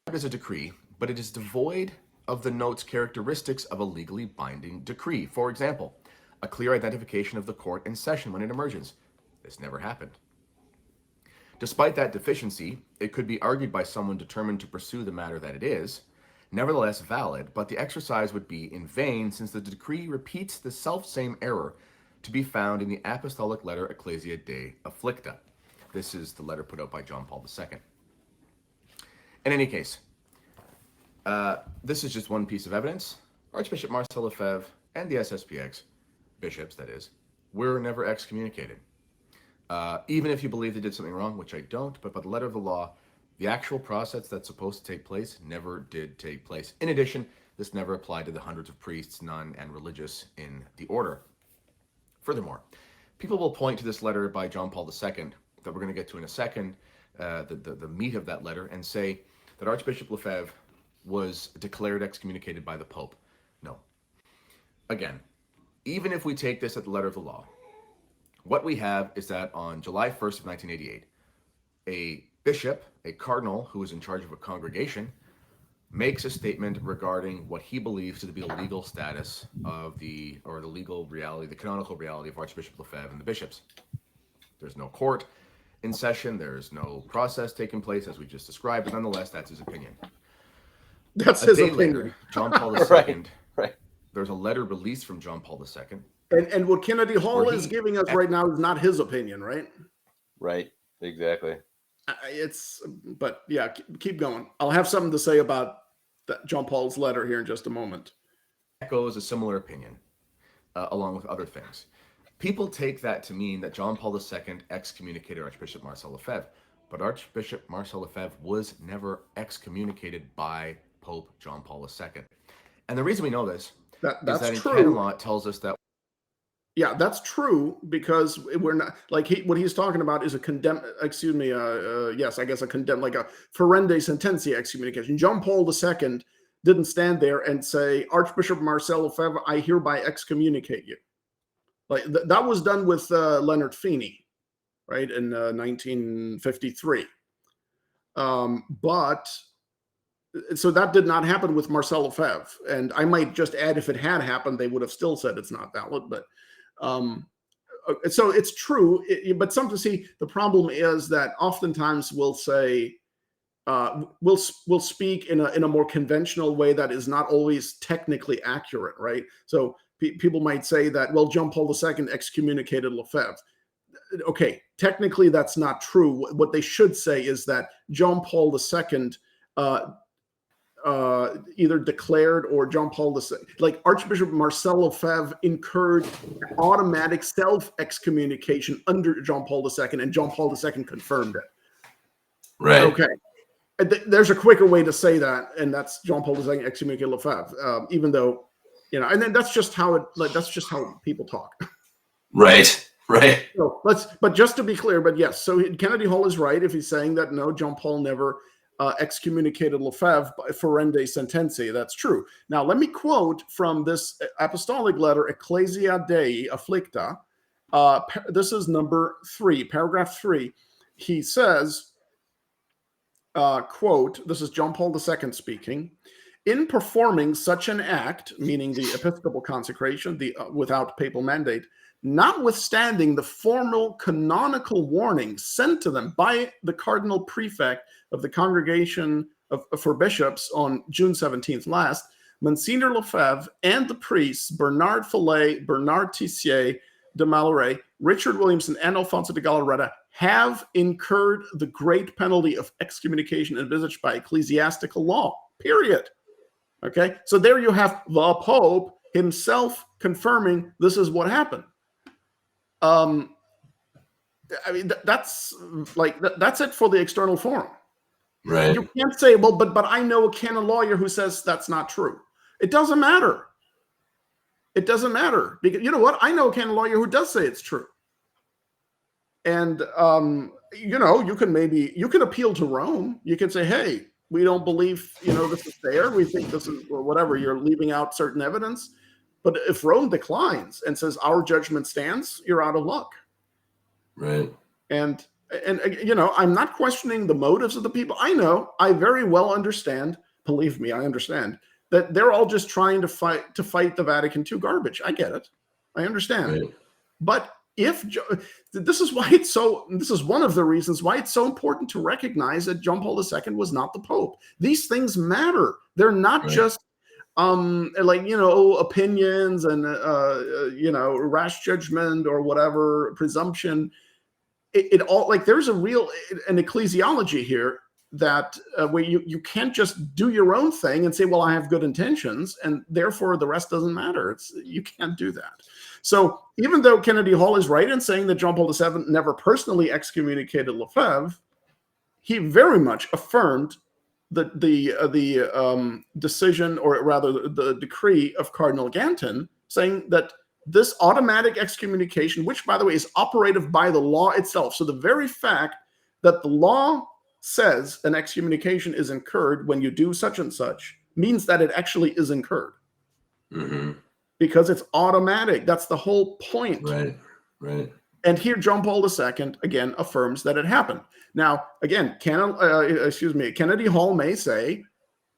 It is a decree, but it is devoid of the note's characteristics of a legally binding decree. For example, a clear identification of the court in session when it emerges. This never happened. Despite that deficiency, it could be argued by someone determined to pursue the matter that it is, nevertheless valid, but the exercise would be in vain since the decree repeats the self-same error to be found in the Apostolic letter Ecclesia de Adflicta. This is the letter put out by John Paul II. In any case, this is just one piece of evidence. Archbishop Marcel Lefebvre and the SSPX, bishops that is, were never excommunicated. Even if you believe they did something wrong, which I don't, but by the letter of the law, the actual process that's supposed to take place never did take place. In addition, this never applied to the hundreds of priests, none, and religious in the order. Furthermore, people will point to this letter by John Paul II that we're going to get to in a second, the meat of that letter, and say that Archbishop Lefebvre was declared excommunicated by the Pope. No. Again, even if we take this at the letter of the law, what we have is that on July 1st of 1988, a bishop, a cardinal who is in charge of a congregation, makes a statement regarding what he believes to be the legal status of the legal reality, the canonical reality of Archbishop Lefebvre and the bishops. There's no court in session, there's no process taking place as we just described, but nonetheless, that's his opinion. That's his opinion. Later, John Paul II, Right. There's a letter released from John Paul II. And what Kennedy Hall is giving us right now is not his opinion, right? Right. Exactly. But yeah, keep going. I'll have something to say about John Paul's letter here in just a moment. Echoes a similar opinion, along with other things. People take that to mean that John Paul II excommunicated Archbishop Marcel Lefebvre, but Archbishop Marcel Lefebvre was never excommunicated by Pope John Paul II. And the reason we know this that's is that in true. canon law it tells us that. Yeah, that's true, because we're not like what he's talking about is a condemn. Excuse me. Yes, I guess a condemn, like a ferende sententia excommunication. John Paul II didn't stand there and say, Archbishop Marcel Lefebvre, I hereby excommunicate you. Like that was done with Leonard Feeney, right, in 1953. But so that did not happen with Marcel Lefebvre. And I might just add, if it had happened, they would have still said it's not valid. But so it's true. But the problem is that oftentimes we'll say, we'll speak in a more conventional way that is not always technically accurate, right? So people might say that, well, John Paul II excommunicated Lefebvre. Okay, technically that's not true. What they should say is that John Paul II either declared, or John Paul II, like Archbishop Marcel Lefebvre incurred automatic self-excommunication under John Paul II, and John Paul II confirmed it. Right. Okay. There's a quicker way to say that, and that's John Paul II excommunicated Lefebvre, even though, and then that's just how people talk. Right. Right. So but just to be clear, but yes, so Kennedy Hall is right if he's saying that no, John Paul never excommunicated Lefebvre by ferende sententia. That's true. Now, let me quote from this apostolic letter, Ecclesia Dei Adflicta. This is number 3, paragraph 3. He says, quote, this is John Paul II speaking, in performing such an act, meaning the episcopal consecration, without papal mandate, notwithstanding the formal canonical warning sent to them by the cardinal prefect of the Congregation for Bishops on June 17th last, Monsignor Lefebvre and the priests Bernard Follet, Bernard Tissier de Malloret, Richard Williamson, and Alfonso de Galarreta have incurred the great penalty of excommunication envisaged by ecclesiastical law, period. Okay, so there you have the Pope himself confirming this is what happened. I mean, that's it for the external forum. Right. You can't say, well, but I know a canon lawyer who says that's not true. It doesn't matter. It doesn't matter, because you know what? I know a canon lawyer who does say it's true. And you can appeal to Rome. You can say, hey, we don't believe this is fair. We think this is, or whatever. You're leaving out certain evidence. But if Rome declines and says our judgment stands, you're out of luck. Right. And I'm not questioning the motives of the people. I very well understand. Believe me, I understand that they're all just trying to fight the Vatican II garbage. I get it. I understand. Right. But this is one of the reasons why it's so important to recognize that John Paul II was not the Pope. These things matter. They're not just opinions and rash judgment or whatever, presumption. It all, like, there's an ecclesiology here that where you can't just do your own thing and say, well, I have good intentions, and therefore the rest doesn't matter. You can't do that. So even though Kennedy Hall is right in saying that John Paul II never personally excommunicated Lefebvre, he very much affirmed the decision, or rather the decree of Cardinal Gantin, saying that this automatic excommunication, which by the way is operative by the law itself, so the very fact that the law says an excommunication is incurred when you do such and such means that it actually is incurred. Mm-hmm. Because it's automatic. That's the whole point. Right. And here John Paul II again affirms that it happened. Now, again, Kennedy Hall may say,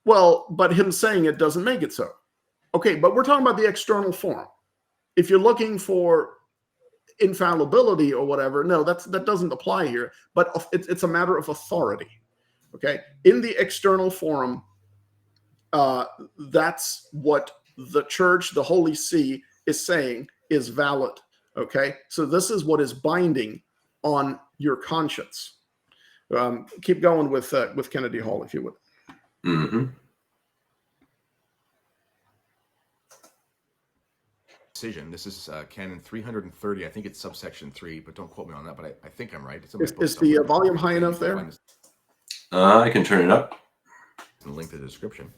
well, but him saying it doesn't make it so. Okay, but we're talking about the external form. If you're looking for infallibility or whatever, no, that doesn't apply here. But it's a matter of authority. Okay, in the external forum, that's what the Church, the Holy See, is saying is valid. Okay, so this is what is binding on your conscience. Keep going with Kennedy Hall, if you would. Mm-hmm. Decision. This is Canon 330. I think it's subsection 3, but don't quote me on that. But I think I'm right. It's Is the volume high enough there? I can turn it up. And link to the description.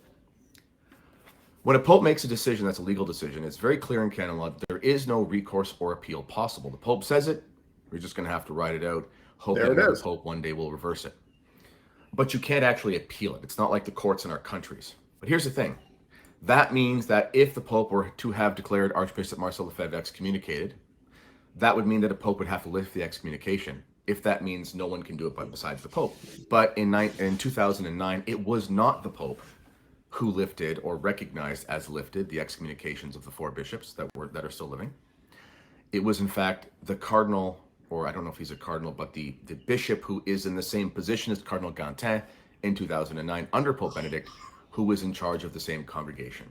When a pope makes a decision that's a legal decision, it's very clear in canon law that there is no recourse or appeal possible. The pope says it, we're just going to have to write it out, hope that the pope one day will reverse it. But you can't actually appeal it. It's not like the courts in our countries. But here's the thing. That means that if the pope were to have declared Archbishop Marcel Lefebvre excommunicated, that would mean that a pope would have to lift the excommunication, if that means no one can do it besides the pope. But in 2009, it was not the pope who lifted or recognized as lifted the excommunications of the 4 bishops that are still living. It was in fact the cardinal, or I don't know if he's a cardinal, but the bishop who is in the same position as Cardinal Gantin in 2009 under Pope Benedict, who was in charge of the same congregation.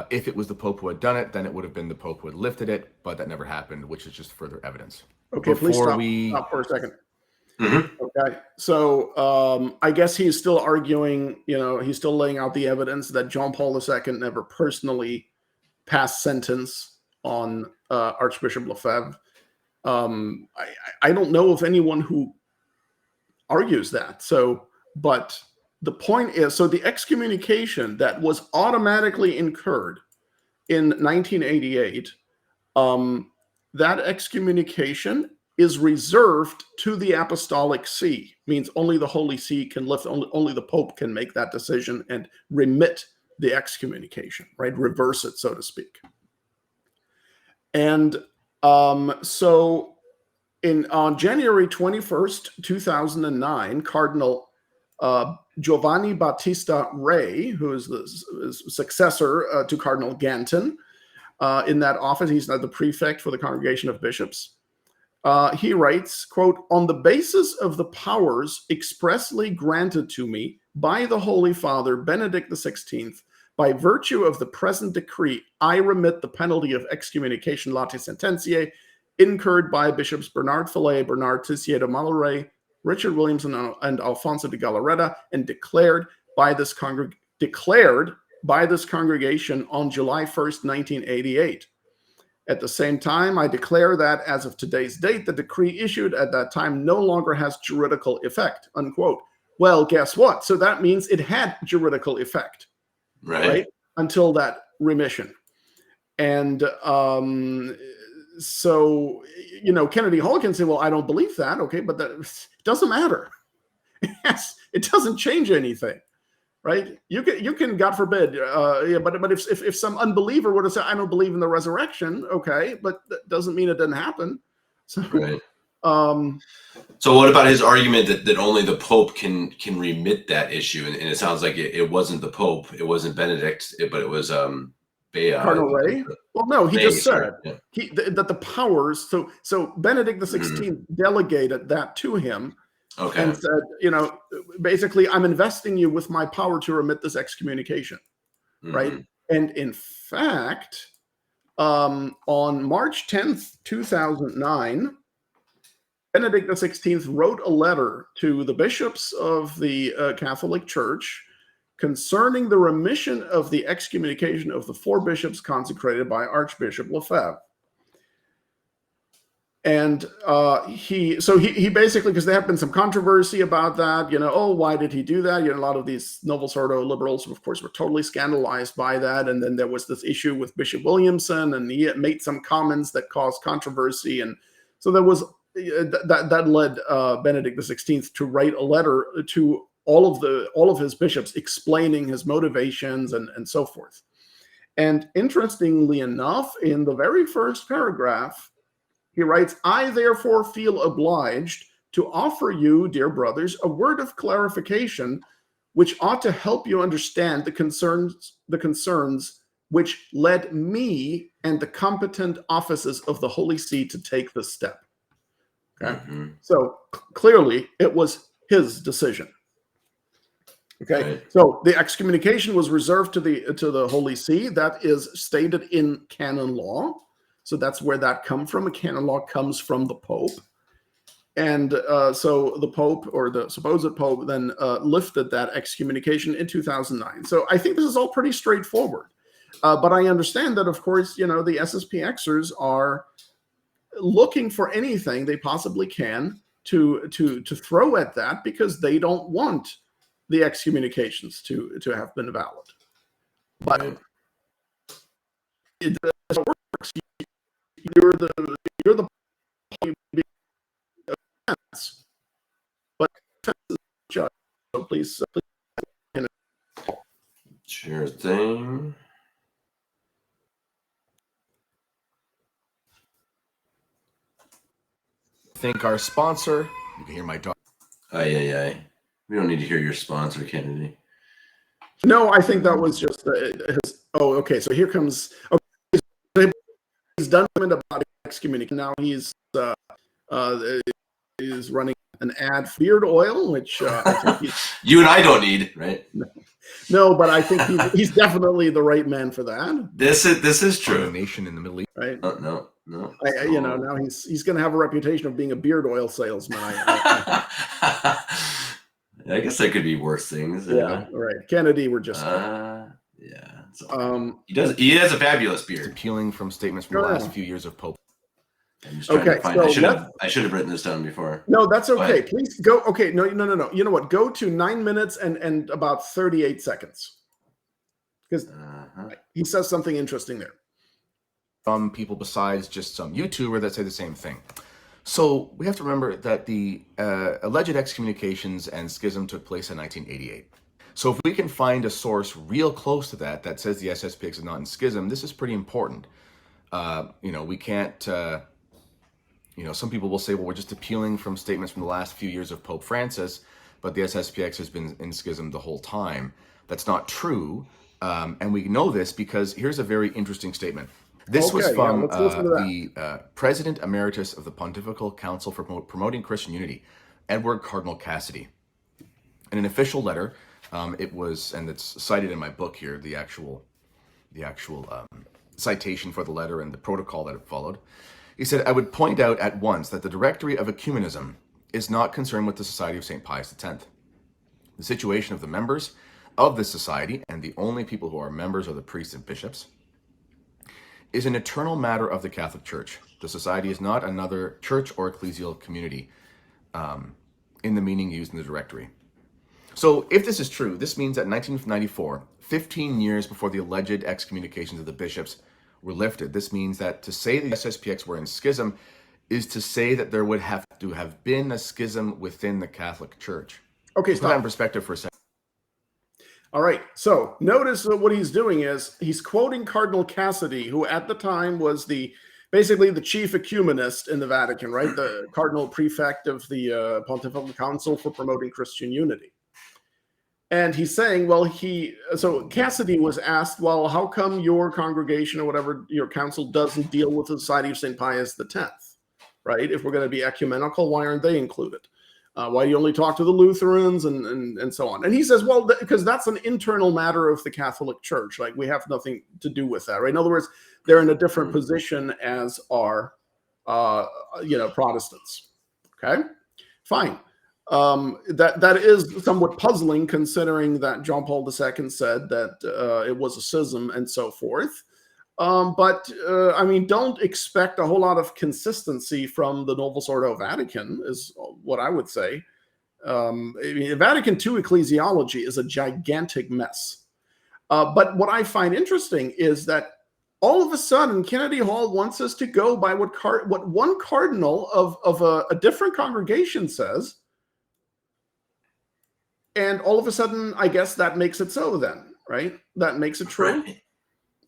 If it was the Pope who had done it, then it would have been the Pope who had lifted it, but that never happened, which is just further evidence. Okay, please stop for a second. Mm-hmm. Okay, so I guess he's still arguing, he's still laying out the evidence that John Paul II never personally passed sentence on Archbishop Lefebvre. I don't know of anyone who argues that. But the point is, so the excommunication that was automatically incurred in 1988, that excommunication is reserved to the Apostolic See. Means only the Holy See can lift, only the Pope can make that decision and remit the excommunication, right? Reverse it, so to speak. And so on January 21st, 2009, Cardinal Giovanni Battista Re, who is the successor to Cardinal Gantin in that office, he's now the prefect for the Congregation of Bishops. He writes, quote, "On the basis of the powers expressly granted to me by the Holy Father Benedict XVI, by virtue of the present decree, I remit the penalty of excommunication Latae Sententiae incurred by Bishops Bernard Fillet, Bernard Tissier de Malloret, Richard Williamson, and Alfonso de Galarreta, and declared by this congregation on July 1st, 1988. At the same time, I declare that as of today's date, the decree issued at that time no longer has juridical effect," unquote. Well, guess what? So that means it had juridical effect, right? Until that remission. And so, Kennedy Hall can say, well, I don't believe that. Okay, but that doesn't matter. Yes, it doesn't change anything. Right? You can, God forbid, but if some unbeliever were to say, I don't believe in the resurrection, okay, but that doesn't mean it didn't happen. So, right. So what about his argument that only the Pope can remit that issue? And it sounds like it wasn't the Pope, it wasn't Benedict, but it was Cardinal Ray. Well, no, he just said that the powers. So Benedict XVI delegated that to him. Okay. And said, basically, I'm investing you with my power to remit this excommunication, right? And in fact, on March 10th, 2009, Benedict XVI wrote a letter to the bishops of the Catholic Church concerning the remission of the excommunication of the 4 bishops consecrated by Archbishop Lefebvre. And he basically, because there had been some controversy about that, oh, why did he do that? A lot of these Novus Ordo liberals, of course, were totally scandalized by that. And then there was this issue with Bishop Williamson, and he had made some comments that caused controversy. And so there was that led Benedict XVI to write a letter to all of his bishops explaining his motivations and so forth. And interestingly enough, in the very first paragraph, he writes, "I therefore feel obliged to offer you, dear brothers, a word of clarification which ought to help you understand the concerns which led me and the competent offices of the Holy See to take this step." Okay, so clearly it was his decision. Okay, Right. so the excommunication was reserved to the Holy See. That is stated in canon law. So that's where that comes from. A canon law comes from the Pope. And so the Pope, or the supposed Pope, then lifted that excommunication in 2009. So I think this is all pretty straightforward. But I understand that, of course, the SSPXers are looking for anything they possibly can to throw at that, because they don't want the excommunications to have been valid. But Right. it works. You're the offense, but judge. So please. Sure thing. Thank our sponsor. You can hear my dog. Aye. We don't need to hear your sponsor, Kennedy. No, I think that was just his. Oh, okay. So here comes. Okay, he's done about excommunication. Now he's running an ad for beard oil, which I think you and I don't need, right? No, but I think he's definitely the right man for that. This is true. A nation in the Middle East. Right? No. Now he's going to have a reputation of being a beard oil salesman. I guess that could be worse things. Yeah, right. Kennedy, we're just. Yeah. So, he has a fabulous beard. It's appealing from statements from the last few years of Pope. I'm just trying to find. I should have written this down before. No, that's okay. Please go. Okay, no. You know what? Go to 9 minutes and about 38 seconds, because he says something interesting there. From people besides just some YouTuber that say the same thing. So we have to remember that the alleged excommunications and schism took place in 1988. So if we can find a source real close to that says the SSPX is not in schism, this is pretty important. We can't. Some people will say, well, we're just appealing from statements from the last few years of Pope Francis, but the SSPX has been in schism the whole time. That's not true. And we know this because here's a very interesting statement. This was from the President Emeritus of the Pontifical Council for Promoting Christian Unity, Edward Cardinal Cassidy. In an official letter, it was, and it's cited in my book here, the actual citation for the letter and the protocol that it followed. He said, "I would point out at once that the Directory of Ecumenism is not concerned with the Society of St. Pius X. The situation of the members of this society, and the only people who are members are the priests and bishops, is an eternal matter of the Catholic Church. The society is not another church or ecclesial community in the meaning used in the directory." So if this is true, this means that in 1994, 15 years before the alleged excommunications of the bishops were lifted, this means that to say the SSPX were in schism is to say that there would have to have been a schism within the Catholic Church. Okay, put that in perspective for a second. All right, so notice that what he's doing is he's quoting Cardinal Cassidy, who at the time was basically the chief ecumenist in the Vatican, right? The cardinal prefect of the Pontifical Council for Promoting Christian Unity. And he's saying, so Cassidy was asked, well, how come your congregation or whatever, your council doesn't deal with the Society of St. Pius X, right? If we're going to be ecumenical, why aren't they included? Why do you only talk to the Lutherans and so on? And he says, well, because that's an internal matter of the Catholic Church. Like, we have nothing to do with that, right? In other words, they're in a different position as are, Protestants. Okay, fine. That is somewhat puzzling, considering that John Paul II said that it was a schism and so forth. But I mean, don't expect a whole lot of consistency from the Novus Ordo Vatican, is what I would say. I mean, Vatican II ecclesiology is a gigantic mess. But what I find interesting is that all of a sudden, Kennedy Hall wants us to go by what one cardinal of a different congregation says. And all of a sudden, I guess that makes it so then, right? That makes it true. Right.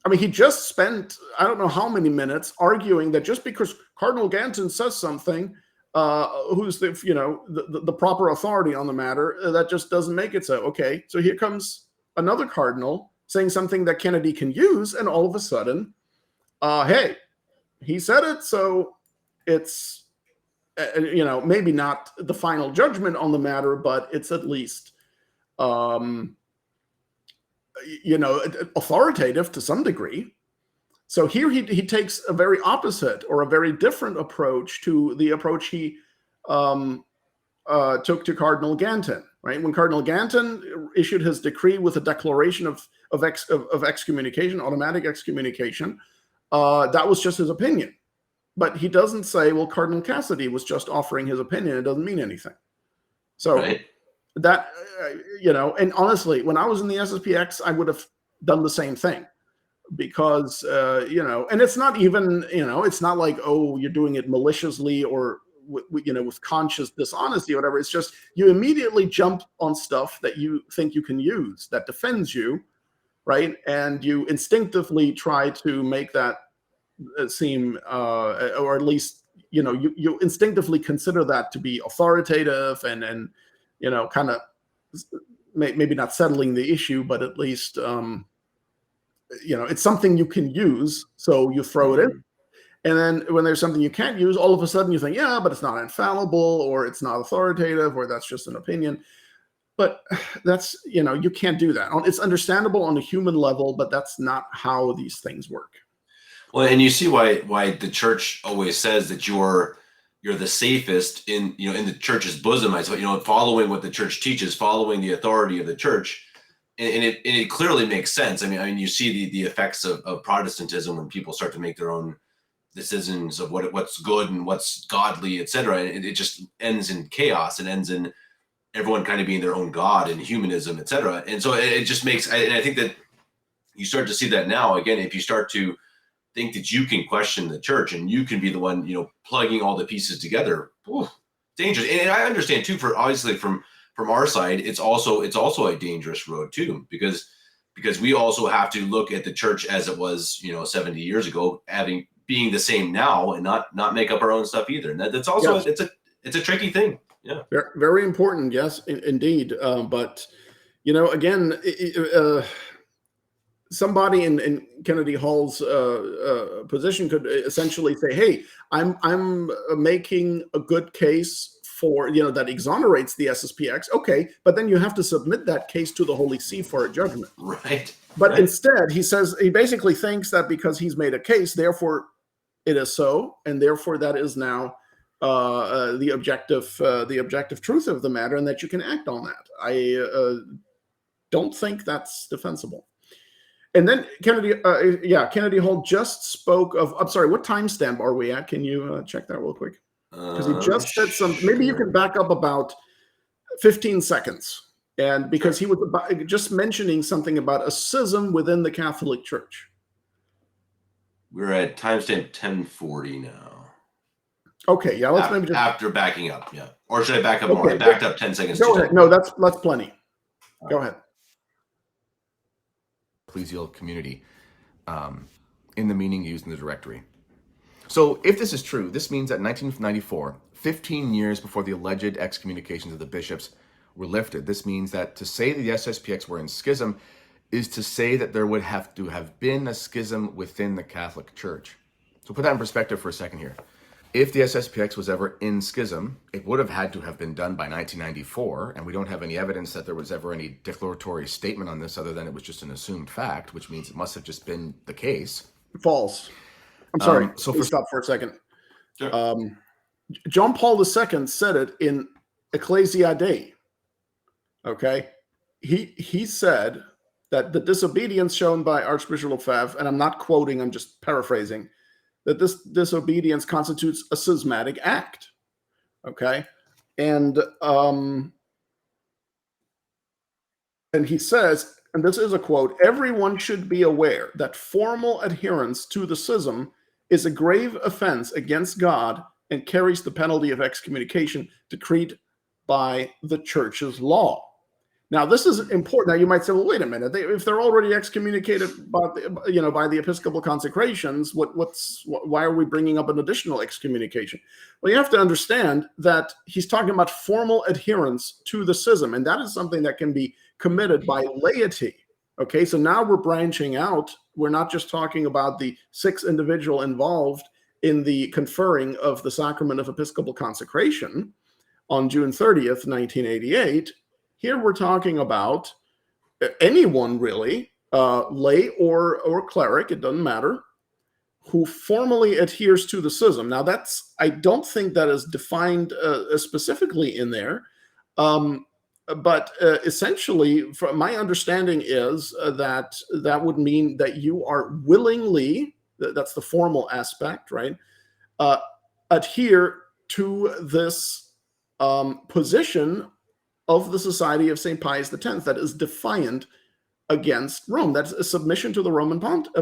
I mean, he just spent, I don't know how many minutes arguing that just because Cardinal Gantin says something, who's the proper authority on the matter, that just doesn't make it so. Okay, so here comes another cardinal saying something that Kennedy can use, and all of a sudden, hey, he said it, so it's, maybe not the final judgment on the matter, but it's at least, authoritative to some degree. So here he takes a very opposite or a very different approach to the approach he took to Cardinal Gantin. Right, when Cardinal Gantin issued his decree with a declaration of excommunication, automatic excommunication, that was just his opinion. But he doesn't say, well, Cardinal Cassidy was just offering his opinion. It doesn't mean anything. So Right. that, and honestly, when I was in the SSPX, I would have done the same thing because, and it's not even, it's not like, oh, you're doing it maliciously or, with conscious dishonesty or whatever. It's just you immediately jump on stuff that you think you can use that defends you, right? And you instinctively try to make that seem, or at least, you instinctively consider that to be authoritative and kind of maybe not settling the issue, but at least, it's something you can use. So you throw it in. And then when there's something you can't use, all of a sudden you think, yeah, but it's not infallible, or it's not authoritative, or that's just an opinion. But that's, you can't do that. It's understandable on a human level, but that's not how these things work. Well, and you see why the church always says that you're the safest in the church's bosom. I suppose, following what the church teaches, following the authority of the church, and it clearly makes sense. I mean, you see the effects of Protestantism when people start to make their own decisions of what's good and what's godly, etc. And it just ends in chaos and ends in everyone kind of being their own god and humanism, etc. And so it just makes, and I think that you start to see that now again, if you start to think that you can question the church and you can be the one, plugging all the pieces together, dangerous. And I understand too, for obviously from our side, it's also a dangerous road too, because we also have to look at the church as it was, 70 years ago, being the same now, and not make up our own stuff either. And that's also, yes, it's a tricky thing. Yeah. Very, very important. Yes, indeed. But, again, somebody in Kennedy Hall's position could essentially say, hey, I'm making a good case for, that exonerates the SSPX. Okay, but then you have to submit that case to the Holy See for a judgment. Right. But instead, he basically thinks that because he's made a case, therefore it is so, and therefore that is now the objective truth of the matter, and that you can act on that. I don't think that's defensible. And then Kennedy Hall just spoke of. I'm sorry, what timestamp are we at? Can you check that real quick? Because he just said something. Maybe you can back up about 15 seconds. And because he was just mentioning something about a schism within the Catholic Church. We're at timestamp 1040 now. Okay, yeah, let's maybe just after backing up, yeah. Or should I back up more? I backed up 10 seconds. Go ahead. No, that's plenty. Go ahead. Ecclesial community, in the meaning used in the directory. So if this is true, this means that in 1994, 15 years before the alleged excommunications of the bishops were lifted, this means that to say that the SSPX were in schism is to say that there would have to have been a schism within the Catholic Church. So put that in perspective for a second here. If the SSPX was ever in schism, it would have had to have been done by 1994, and we don't have any evidence that there was ever any declaratory statement on this other than it was just an assumed fact, which means it must have just been the case. False. I'm sorry. So stop for a second. Sure. John Paul II said it in Ecclesia Dei. Okay, he said that the disobedience shown by Archbishop Lefebvre, and I'm not quoting, I'm just paraphrasing, that this disobedience constitutes a schismatic act. Okay, and he says, and this is a quote, "Everyone should be aware that formal adherence to the schism is a grave offense against God and carries the penalty of excommunication decreed by the Church's law." Now, this is important. Now, you might say, "Well, wait a minute. If they're already excommunicated by the episcopal consecrations, why are we bringing up an additional excommunication?" Well, you have to understand that he's talking about formal adherence to the schism, and that is something that can be committed by laity. Okay, so now we're branching out. We're not just talking about the 6 individuals involved in the conferring of the sacrament of episcopal consecration on June 30th, 1988. Here we're talking about anyone really, lay or cleric, it doesn't matter, who formally adheres to the schism. Now I don't think that is defined specifically in there, but essentially, from my understanding is that would mean that you are willingly, that's the formal aspect, right, adhere to this position of the Society of St. Pius X that is defiant against Rome. That's a submission to the Roman pontiff,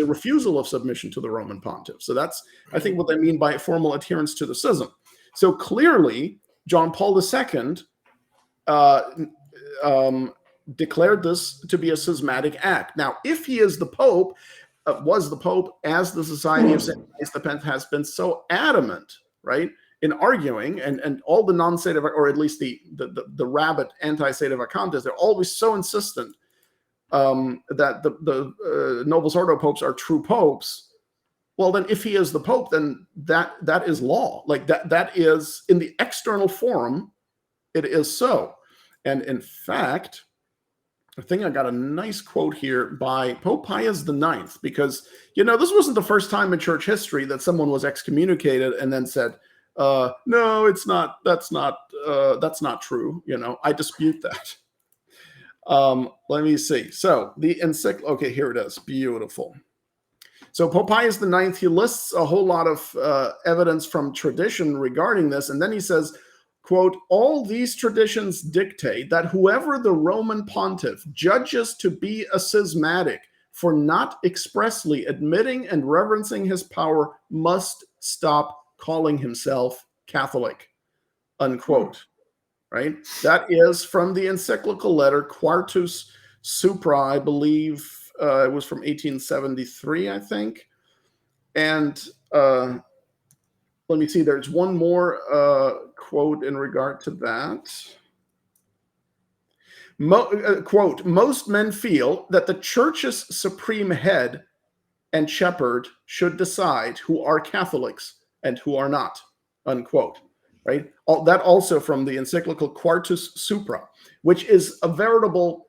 refusal of submission to the Roman pontiff. So that's, I think, what they mean by formal adherence to the schism. So clearly, John Paul II declared this to be a schismatic act. Now, if he is the Pope, was the Pope, as the Society of St. Pius X has been so adamant, right, in arguing, and all the non-Sedevacantists, or at least the rabid anti-Sedevacantists, they're always so insistent that the Novus Ordo popes are true popes. Well, then if he is the Pope, then that is law. Like that is, in the external forum, it is so. And in fact, I think I got a nice quote here by Pope Pius IX, because, this wasn't the first time in church history that someone was excommunicated and then said, no, it's not, that's not true. I dispute that. Let me see. So the encyclical, okay, here it is. Beautiful. So Pope Pius IX, he lists a whole lot of evidence from tradition regarding this. And then he says, quote, "All these traditions dictate that whoever the Roman pontiff judges to be a schismatic for not expressly admitting and reverencing his power must stop calling himself Catholic," unquote. Right? That is from the encyclical letter Quartus Supra, I believe it was from 1873, I think. And let me see, there's one more quote in regard to that. Quote, "Most men feel that the church's supreme head and shepherd should decide who are Catholics and who are not," unquote. Right? That also from the encyclical Quartus Supra, which is a veritable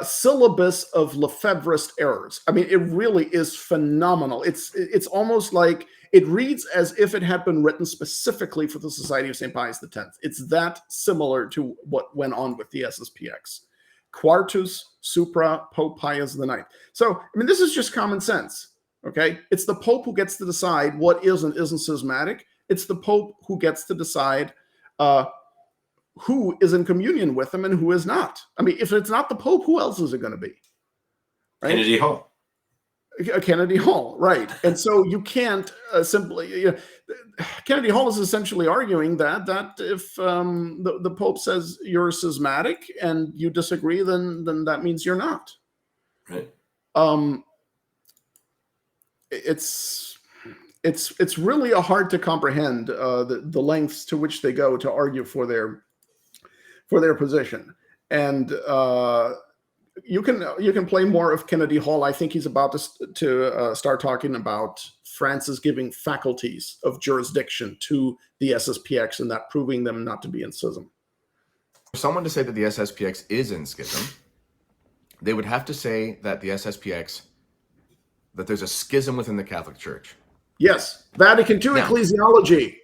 syllabus of Lefebvrist errors. I mean, it really is phenomenal. It's almost like it reads as if it had been written specifically for the Society of St. Pius X. It's that similar to what went on with the SSPX. Quartus Supra, Pope Pius IX. So, I mean, this is just common sense, okay? It's the Pope who gets to decide what is and isn't schismatic. It's the Pope who gets to decide who is in communion with him and who is not. I mean, if it's not the Pope, who else is it going to be? Right? Kennedy Hall. Kennedy Hall, right. And so you can't simply, Kennedy Hall is essentially arguing that if the Pope says you're schismatic and you disagree, then that means you're not. Right. It's really hard to comprehend the lengths to which they go to argue for their position. And you can play more of Kennedy Hall. I think he's about to start talking about Francis giving faculties of jurisdiction to the SSPX and that proving them not to be in schism. For someone to say that the SSPX is in schism, they would have to say that the SSPX, that there's a schism within the Catholic Church. Yes, Vatican II ecclesiology,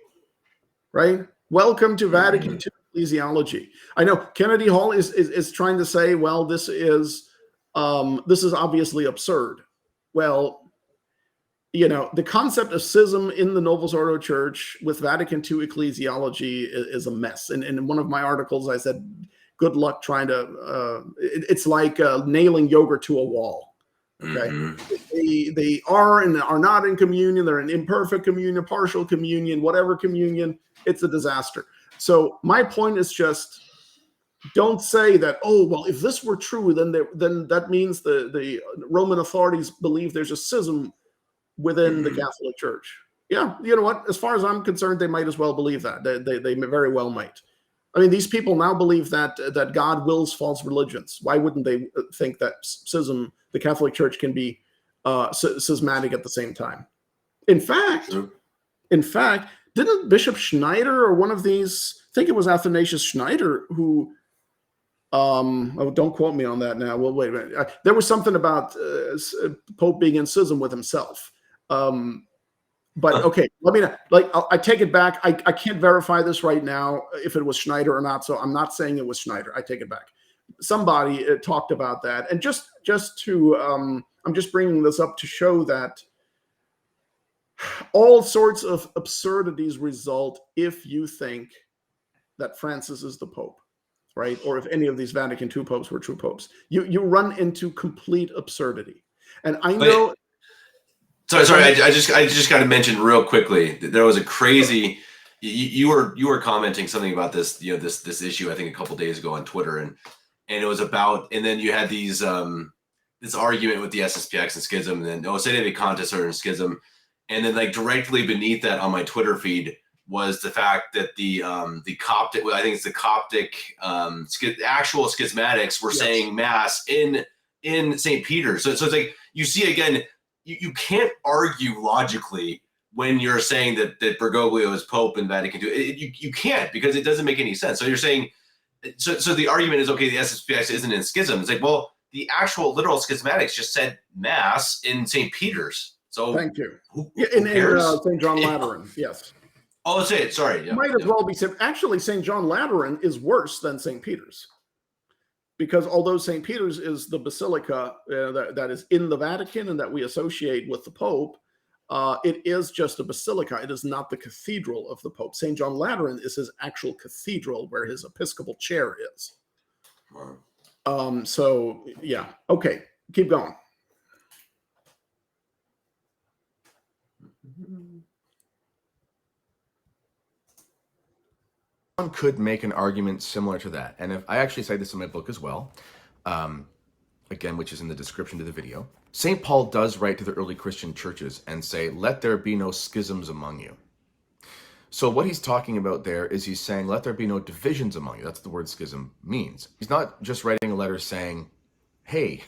right? Welcome to Vatican II ecclesiology. I know Kennedy Hall is trying to say, well, this is obviously absurd. Well, you know, the concept of schism in the Novus Ordo Church with Vatican II ecclesiology is a mess. And in one of my articles, I said, good luck trying to, it's like nailing yogurt to a wall. Okay. Mm-hmm. They are and are not in communion. They're in imperfect communion, partial communion, whatever communion. It's a disaster. So my point is just, don't say that, oh, well, if this were true, then that means the Roman authorities believe there's a schism within the Catholic Church. Yeah, you know what? As far as I'm concerned, they might as well believe that. They very well might. I mean, these people now believe that God wills false religions. Why wouldn't they think that schism, the Catholic Church, can be schismatic at the same time? In fact, didn't Bishop Schneider or one of these, I think it was Athanasius Schneider, who, oh, don't quote me on that now. Well, wait a minute. There was something about Pope being in schism with himself. But okay, let me I take it back. I can't verify this right now if it was Schneider or not. So I'm not saying it was Schneider. I take it back. Somebody talked about that, and just to I'm just bringing this up to show that all sorts of absurdities result if you think that Francis is the Pope, right? Or if any of these Vatican II popes were true popes, you run into complete absurdity. And I know. Sorry. I just got to mention real quickly that there was a crazy. You were commenting something about this, you know, this issue I think a couple days ago on Twitter, and it was about, and then you had these this argument with the SSPX and Schism, and then Sede Vacantis are in Schism, and then like directly beneath that on my Twitter feed was the fact that the Coptic, I think it's the Coptic actual schismatics were saying Mass in St. Peter's. So it's like you see again. You can't argue logically when you're saying that Bergoglio is Pope in Vatican II. You can't, because it doesn't make any sense. So you're saying, so the argument is, okay, the SSPX isn't in schism. It's like, well, the actual literal schismatics just said Mass in St. Peter's. So thank you. In St. John Lateran, yes. Oh, say it. Sorry. Yeah. Might as well be said. Actually, St. John Lateran is worse than St. Peter's. Because although St. Peter's is the basilica that is in the Vatican and that we associate with the Pope, it is just a basilica. It is not the cathedral of the Pope. St. John Lateran is his actual cathedral where his episcopal chair is. Wow. So, yeah. Okay, keep going. One could make an argument similar to that. And if I actually say this in my book as well, again, which is in the description to the video, St. Paul does write to the early Christian churches and say, let there be no schisms among you. So what he's talking about there is he's saying, let there be no divisions among you. That's what the word schism means. He's not just writing a letter saying, hey,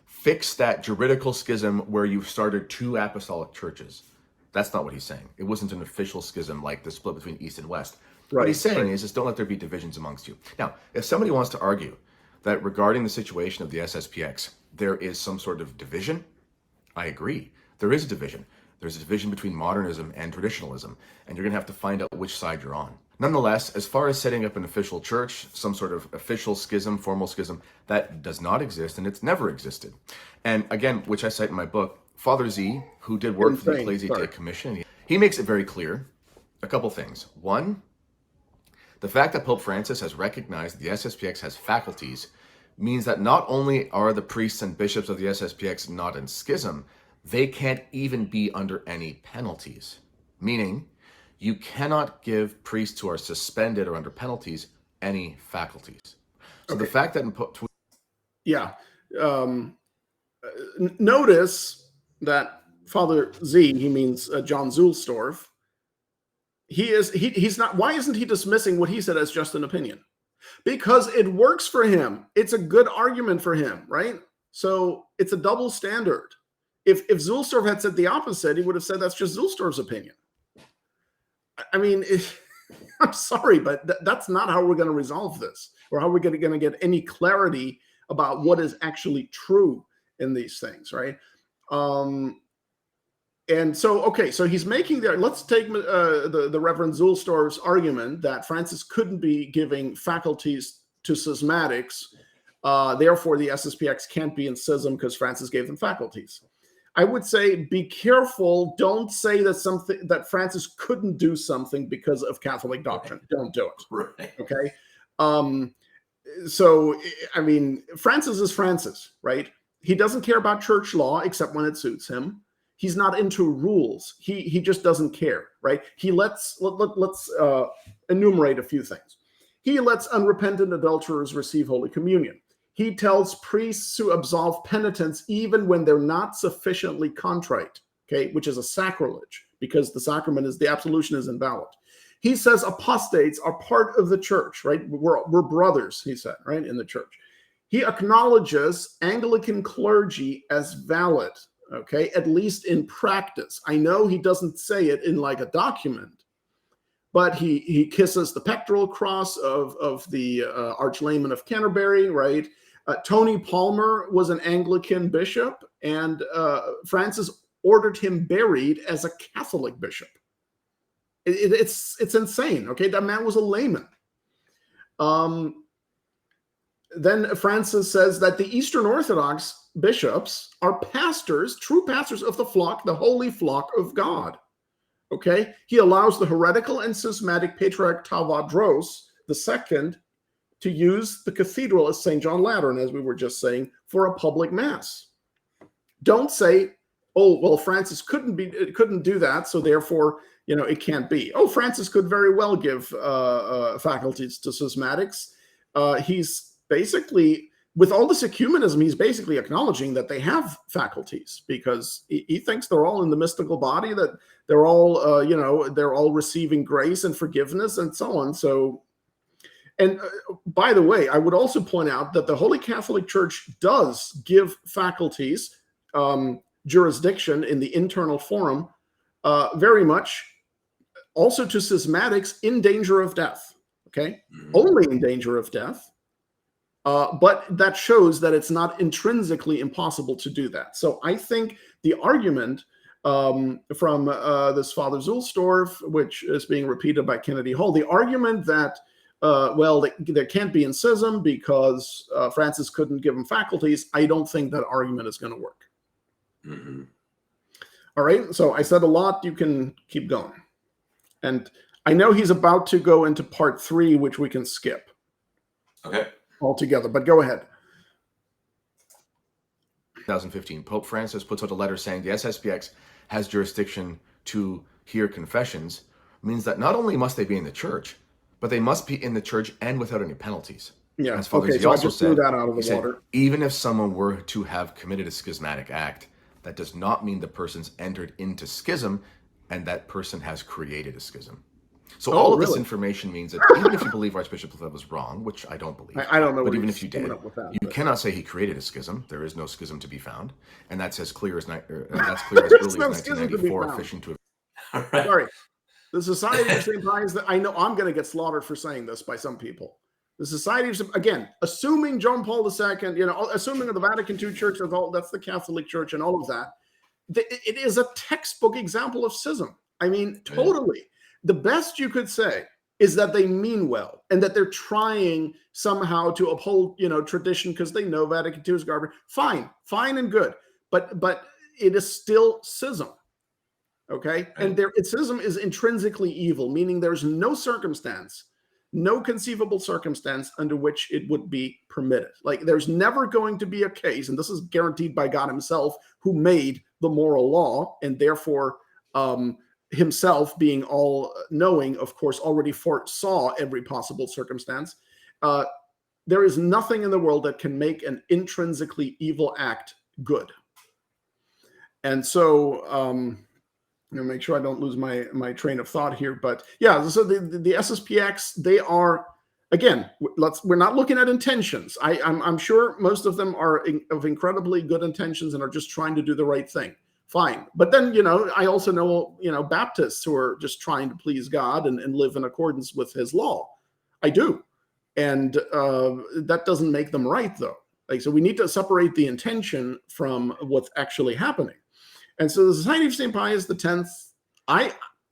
fix that juridical schism where you started two apostolic churches. That's not what he's saying. It wasn't an official schism like the split between East and West. Right. What he's saying is don't let there be divisions amongst you. Now, if somebody wants to argue that regarding the situation of the SSPX, there is some sort of division, I agree. There is a division. There's a division between modernism and traditionalism, and you're going to have to find out which side you're on. Nonetheless, as far as setting up an official church, some sort of official schism, formal schism, that does not exist, and it's never existed. And again, which I cite in my book, Father Z, who did work for the Ecclesia Commission, he makes it very clear a couple things. One, the fact that Pope Francis has recognized the SSPX has faculties means that not only are the priests and bishops of the SSPX not in schism, they can't even be under any penalties. Meaning, you cannot give priests who are suspended or under penalties any faculties. So the fact that notice that Father Z, he means John Zulstorf, he's not, why isn't he dismissing what he said as just an opinion? Because it works for him. It's a good argument for him, right? So it's a double standard. If Zulstorf had said the opposite, he would have said that's just Zulstorf's opinion. I mean, I'm sorry, but that's not how we're going to resolve this, or how we're going to get any clarity about what is actually true in these things, right? And so, okay, so he's making there. Let's take the Reverend Zulstorf's argument that Francis couldn't be giving faculties to schismatics, therefore the SSPX can't be in schism because Francis gave them faculties. I would say be careful. Don't say that Francis couldn't do something because of Catholic doctrine. Don't do it. Right. Okay. So, I mean, Francis is Francis, right? He doesn't care about church law except when it suits him. He's not into rules. He just doesn't care, right? Let's enumerate a few things. He lets unrepentant adulterers receive Holy Communion. He tells priests to absolve penitents even when they're not sufficiently contrite, okay, which is a sacrilege because the absolution is invalid. He says apostates are part of the church, right? We're brothers, he said, right, in the church. He acknowledges Anglican clergy as valid, okay, at least in practice. I know he doesn't say it in like a document, but he kisses the pectoral cross of the Archlayman of Canterbury, right? Tony Palmer was an Anglican bishop, and Francis ordered him buried as a Catholic bishop. It's insane, okay? That man was a layman. Then Francis says that the Eastern Orthodox bishops are pastors, true pastors of the flock, the holy flock of God. Okay? He allows the heretical and schismatic Patriarch Tawadros II to use the cathedral as St. John Lateran, as we were just saying, for a public mass. Don't say, oh, well, Francis couldn't do that, so therefore, it can't be. Oh, Francis could very well give faculties to schismatics. He's basically, with all this ecumenism, he's basically acknowledging that they have faculties because he thinks they're all in the mystical body, that they're all, they're all receiving grace and forgiveness and so on. So, and by the way, I would also point out that the Holy Catholic Church does give faculties jurisdiction in the internal forum very much also to schismatics in danger of death, okay? Only in danger of death. But that shows that it's not intrinsically impossible to do that. So I think the argument from this Father Zulstorf, which is being repeated by Kennedy Hall, the argument that, there can't be in schism because Francis couldn't give him faculties, I don't think that argument is going to work. Mm-hmm. All right, so I said a lot. You can keep going. And I know he's about to go into part 3, which we can skip. Okay. Altogether, but go ahead. 2015, Pope Francis puts out a letter saying the SSPX has jurisdiction to hear confessions, means that not only must they be in the church, but they must be in the church and without any penalties. Yeah, As Father okay, Z so I also just threw that out of the water. Said, even if someone were to have committed a schismatic act, that does not mean the person's entered into schism and that person has created a schism. So all of this information means that even if you believe Archbishop Lefebvre was wrong, which I don't believe, I don't know, but even if you did, you cannot say he created a schism. There is no schism to be found, and that's as clear as early as 1994, fishing to. Right. Sorry, the Society of St. Pius. That I know I'm going to get slaughtered for saying this by some people. The Society of, again, assuming John Paul II, assuming the Vatican II Church, that's the Catholic Church, and all of that, it is a textbook example of schism. I mean, totally. The best you could say is that they mean well and that they're trying somehow to uphold, tradition because they know Vatican II is garbage. Fine and good, but it is still schism, okay? And schism is intrinsically evil, meaning there's no conceivable circumstance under which it would be permitted. Like there's never going to be a case, and this is guaranteed by God himself, who made the moral law, and therefore himself being all knowing, of course, already foresaw every possible circumstance. There is nothing in the world that can make an intrinsically evil act good. And so, make sure I don't lose my train of thought here. But yeah, so the SSPX, they are, again, we're not looking at intentions. I'm sure most of them are of incredibly good intentions and are just trying to do the right thing. Fine. But then, I also know, Baptists who are just trying to please God and live in accordance with his law. I do. And that doesn't make them right, though. So we need to separate the intention from what's actually happening. And so the Society of St. Pius X,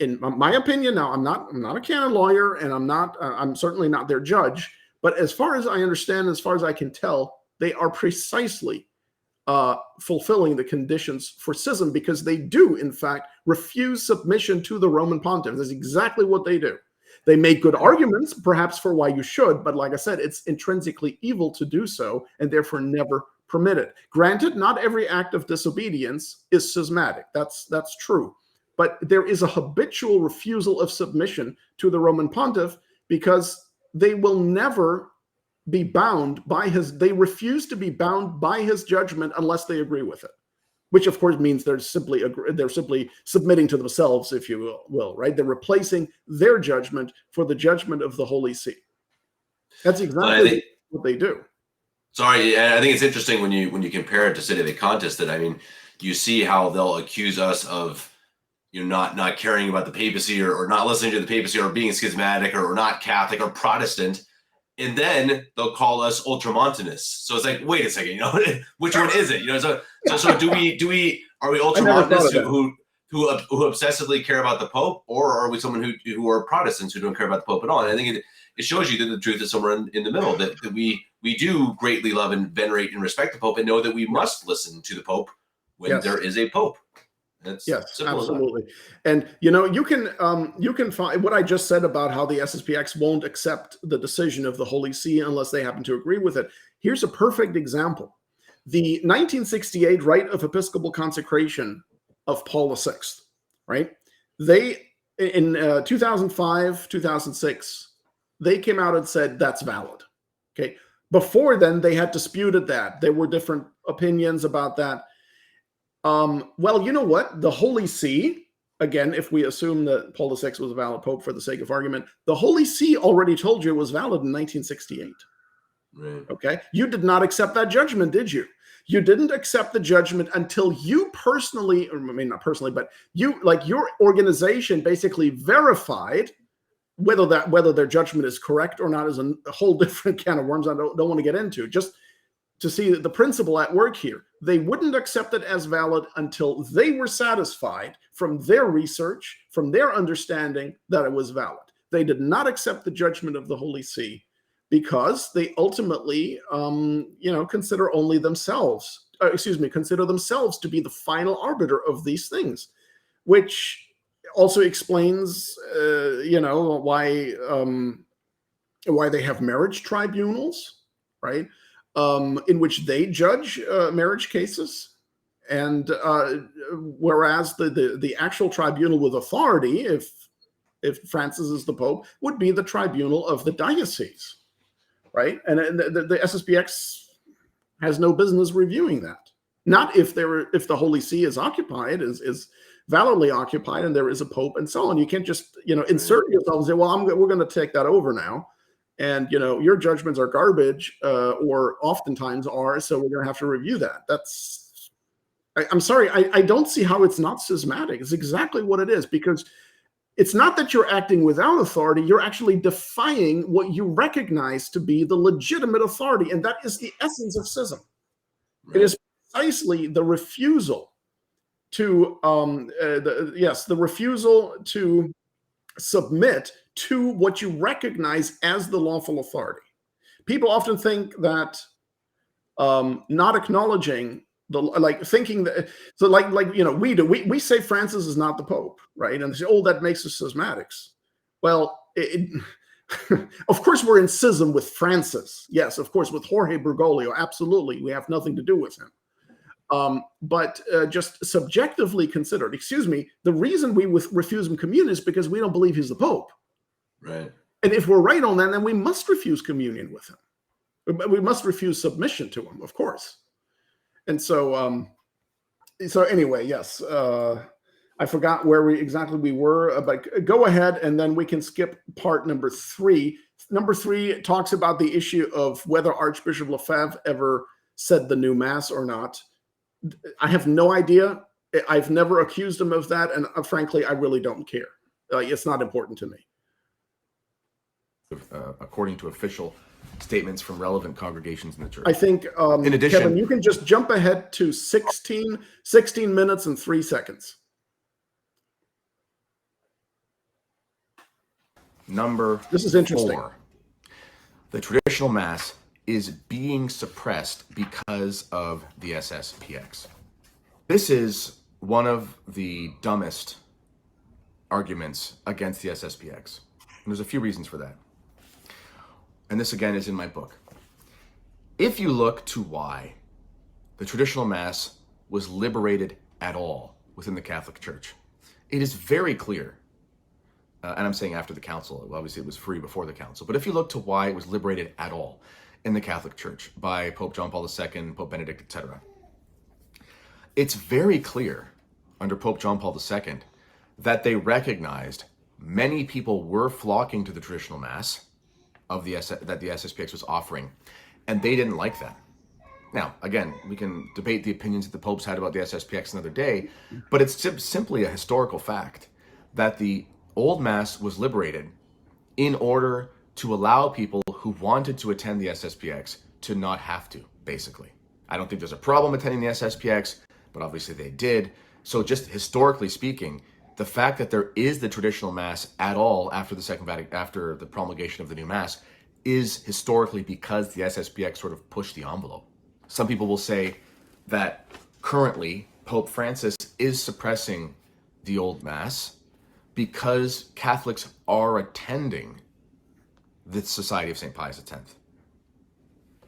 in my opinion, now I'm not a canon lawyer, and I'm certainly not their judge, but as far as I understand, as far as I can tell, they are precisely fulfilling the conditions for schism, because they do, in fact, refuse submission to the Roman pontiff. That's exactly what they do. They make good arguments, perhaps, for why you should, but like I said, it's intrinsically evil to do so, and therefore never permitted. Granted, not every act of disobedience is schismatic. That's true. But there is a habitual refusal of submission to the Roman pontiff, because they will never be bound by they refuse to be bound by his judgment unless they agree with it, which of course means they're simply submitting to themselves, if you will, right? They're replacing their judgment for the judgment of the Holy See. That's exactly what they do. Sorry, I think it's interesting when you compare it to City of the Contest, that, I mean, you see how they'll accuse us of, not caring about the papacy, or not listening to the papacy, or being schismatic, or not Catholic or Protestant. And then they'll call us ultramontanists. So it's like, wait a second, which one is it? So are we ultramontanists who obsessively care about the Pope, or are we someone who are Protestants who don't care about the Pope at all? And I think it shows you that the truth is somewhere in the middle, that we do greatly love and venerate and respect the Pope, and know that we must listen to the Pope when there is a Pope. Yes, absolutely. And you can find what I just said about how the SSPX won't accept the decision of the Holy See unless they happen to agree with it. Here's a perfect example. The 1968 rite of episcopal consecration of Paul VI, right? They, in 2005, 2006, they came out and said that's valid. Okay. Before then, they had disputed that. There were different opinions about that. Well, you know what? The Holy See, again, if we assume that Paul VI was a valid pope for the sake of argument, the Holy See already told you it was valid in 1968. Right. Okay? You did not accept that judgment, did you? You didn't accept the judgment until you personally, or I mean, not personally, but your organization basically verified whether their judgment is correct or not is a whole different can of worms I don't want to get into. Just to see the principle at work here. They wouldn't accept it as valid until they were satisfied from their research, from their understanding, that it was valid. They did not accept the judgment of the Holy See because they ultimately, consider only themselves, consider themselves to be the final arbiter of these things, which also explains, why they have marriage tribunals, right? In which they judge marriage cases, and whereas the actual tribunal with authority, if Francis is the Pope, would be the tribunal of the diocese, right? And the SSPX has no business reviewing that. Not if the Holy See is occupied, is validly occupied, and there is a Pope and so on. You can't just insert yourself and say, well, we're going to take that over now. And, your judgments are garbage, or oftentimes are, so we're going to have to review that. I'm sorry, I don't see how it's not schismatic. It's exactly what it is, because it's not that you're acting without authority. You're actually defying what you recognize to be the legitimate authority, and that is the essence of schism. Right. It is precisely the refusal to, the refusal to submit to what you recognize as the lawful authority. People often think that not acknowledging thinking that, so we do, we say Francis is not the Pope, right? And they say, oh, that makes us schismatics. Well, of course we're in schism with Francis. Yes, of course, with Jorge Bergoglio, absolutely, we have nothing to do with him. But just subjectively considered, the reason we refuse him communion is because we don't believe he's the Pope. Right. And if we're right on that, then we must refuse communion with him. We must refuse submission to him, of course. And so, anyway, yes, I forgot where exactly we were, but go ahead and then we can skip part number 3. Number 3 talks about the issue of whether Archbishop Lefebvre ever said the new Mass or not. I have no idea. I've never accused him of that, and frankly, I really don't care. It's not important to me. According to official statements from relevant congregations in the church. I think, in addition, Kevin, you can just jump ahead to 16 minutes and 3 seconds. Number This is interesting. 4. The traditional Mass is being suppressed because of the SSPX. This is one of the dumbest arguments against the SSPX. And there's a few reasons for that. And this again is in my book. If you look to why the traditional Mass was liberated at all within the Catholic Church, it is very clear, and I'm saying after the council, obviously it was free before the council, but if you look to why it was liberated at all in the Catholic Church by Pope John Paul II, Pope Benedict, etc., it's very clear under Pope John Paul II that they recognized many people were flocking to the traditional Mass that the SSPX was offering, and they didn't like that. Now, again, we can debate the opinions that the popes had about the SSPX another day, but it's simply a historical fact that the old Mass was liberated in order to allow people who wanted to attend the SSPX to not have to, basically. I don't think there's a problem attending the SSPX, but obviously they did. So just historically speaking, the fact that there is the traditional Mass at all after the promulgation of the new Mass is historically because the SSPX sort of pushed the envelope. Some people will say that currently Pope Francis is suppressing the old Mass because Catholics are attending the Society of St. Pius X.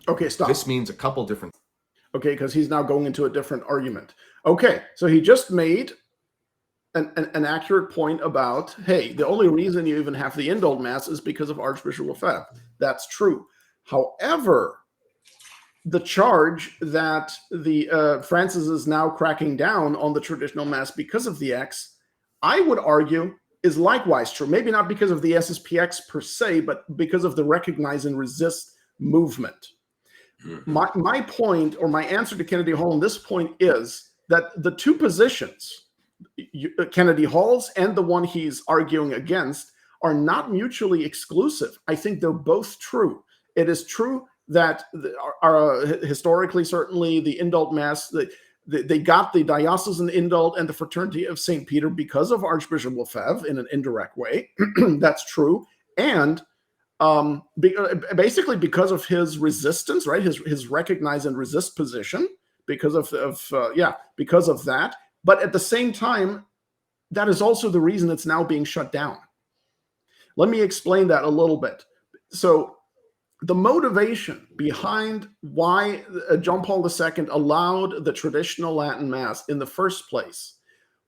Okay, stop. This means a couple different... Okay, because he's now going into a different argument. Okay, so he just made an accurate point about, hey, the only reason you even have the indult Mass is because of Archbishop Lefebvre. That's true. However, the charge that the Francis is now cracking down on the traditional Mass because of the X, I would argue, is likewise true. Maybe not because of the SSPX per se, but because of the recognize and resist movement. My point, or my answer to Kennedy Hall on this point, is that the two positions, Kennedy Hall's and the one he's arguing against, are not mutually exclusive. I think they're both true. It is true that historically, certainly, the indult Mass, they got the diocesan indult and the Fraternity of St. Peter because of Archbishop Lefebvre in an indirect way. That's true. And basically because of his resistance, right? His recognize and resist position, because of that. But at the same time, that is also the reason it's now being shut down. Let me explain that a little bit. So the motivation behind why John Paul II allowed the traditional Latin Mass in the first place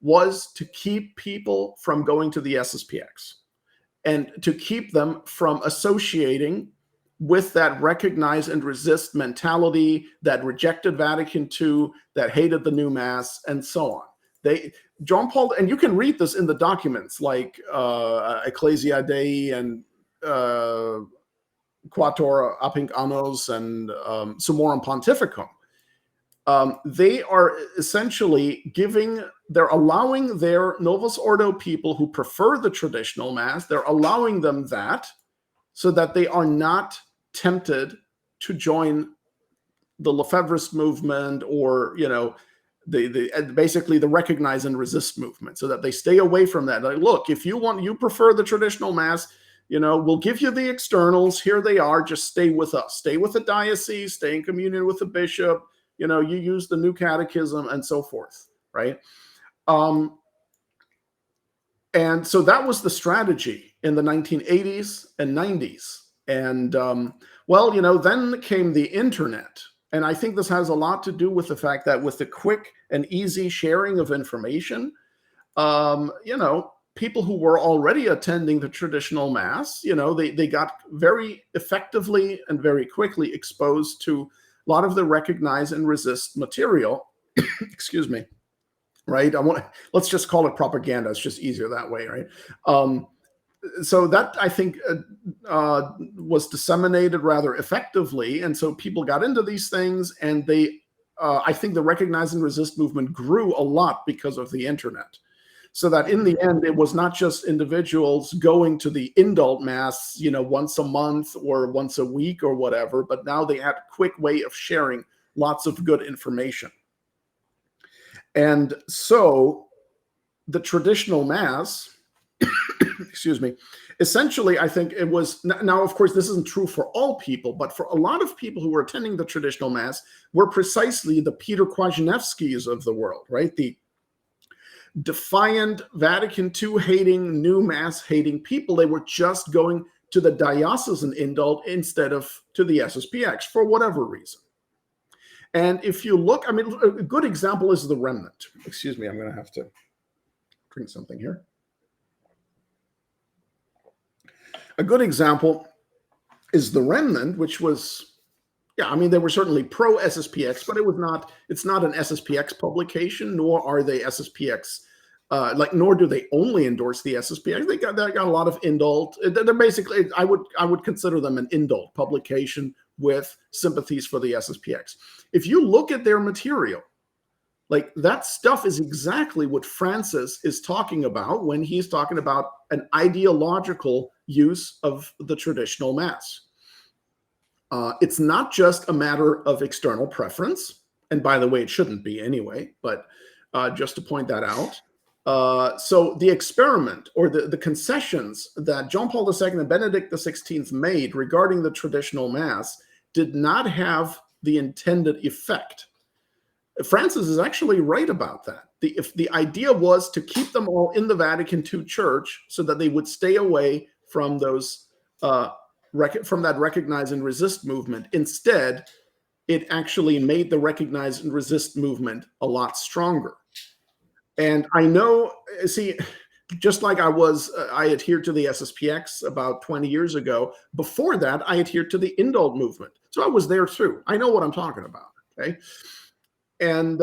was to keep people from going to the SSPX and to keep them from associating with that recognize and resist mentality that rejected Vatican II, that hated the new Mass, and so on. John Paul, and you can read this in the documents like Ecclesia Dei and Quator Apinc Annos and Summorum Pontificum. They are essentially they're allowing their Novus Ordo people who prefer the traditional Mass, they're allowing them that so that they are not tempted to join the Lefebvrist movement or, basically the recognize and resist movement, so that they stay away from that. Like, look, if you prefer the traditional Mass, we'll give you the externals. Here they are. Just stay with us. Stay with the diocese. Stay in communion with the bishop. You use the new catechism and so forth, right? And so that was the strategy in the 1980s and 90s. And, then came the internet. And I think this has a lot to do with the fact that with the quick and easy sharing of information, people who were already attending the traditional Mass, they got very effectively and very quickly exposed to a lot of the recognize and resist material. Excuse me. Right? Let's just call it propaganda. It's just easier that way, right? So that, I think, was disseminated rather effectively. And so people got into these things, and I think the recognize and resist movement grew a lot because of the internet. So that in the end, it was not just individuals going to the indult mass, once a month or once a week or whatever, but now they had a quick way of sharing lots of good information. And so the traditional mass, excuse me, essentially, I think it was, now, of course, this isn't true for all people, but for a lot of people who were attending the traditional mass were precisely the Peter Kwasniewskis of the world, right? The defiant Vatican II hating, new mass hating people. They were just going to the diocesan indult instead of to the SSPX for whatever reason. And if you look, I mean, a good example is the remnant. Excuse me, I'm going to have to drink something here. A good example is the remnant, which was, I mean, they were certainly pro SSPX, but it's not an SSPX publication, nor are they SSPX, nor do they only endorse the SSPX. They got a lot of indult. They're basically, I would consider them an indult publication with sympathies for the SSPX. If you look at their material, like that stuff is exactly what Francis is talking about when he's talking about an ideological use of the traditional mass. It's not just a matter of external preference. And by the way, it shouldn't be anyway, but just to point that out. So the experiment or the concessions that John Paul II and Benedict XVI made regarding the traditional mass did not have the intended effect. Francis is actually right about that. If the idea was to keep them all in the Vatican II Church so that they would stay away from those from that recognize and resist movement. Instead, it actually made the recognize and resist movement a lot stronger. And I know, see, just like I adhered to the SSPX about 20 years ago. Before that, I adhered to the indult movement. So I was there too. I know what I'm talking about, okay? And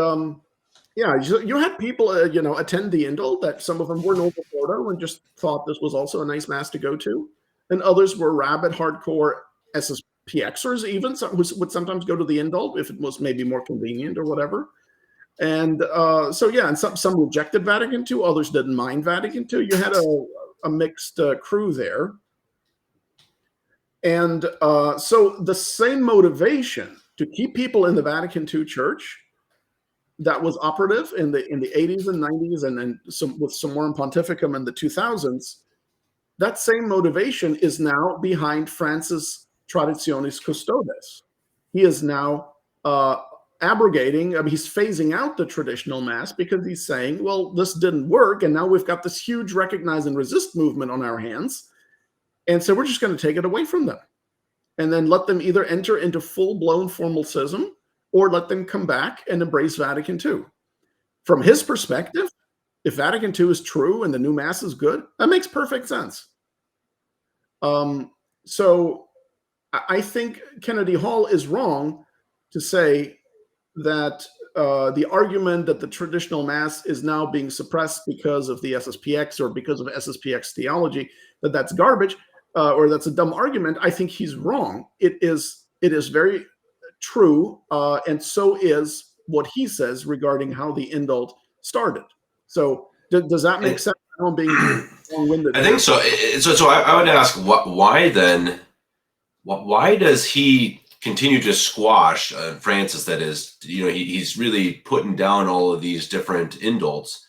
you had people, attend the indult, that some of them were Novus Ordo and just thought this was also a nice mass to go to. And others were rabid, hardcore SSPXers even, who would sometimes go to the indult if it was maybe more convenient or whatever. And and some rejected Vatican II, others didn't mind Vatican II. You had a mixed crew there. And so the same motivation to keep people in the Vatican II Church that was operative in the 80s and 90s, and then with Summorum Pontificum in the 2000s, that same motivation is now behind Francis Traditionis Custodes. He is now abrogating, he's phasing out the traditional mass because he's saying, well, this didn't work, and now we've got this huge recognize and resist movement on our hands, and so we're just going to take it away from them and then let them either enter into full-blown formal schism or let them come back and embrace Vatican II. From his perspective, if Vatican II is true and the new mass is good, that makes perfect sense. So I think Kennedy Hall is wrong to say that the argument that the traditional mass is now being suppressed because of the SSPX or because of SSPX theology, that's garbage or that's a dumb argument. I think he's wrong. It is very true, and so is what he says regarding how the indult started. So does that make sense? I don't being long-winded. I think so. So I would ask, why then? Why does he continue to squash Francis? That is, he's really putting down all of these different indults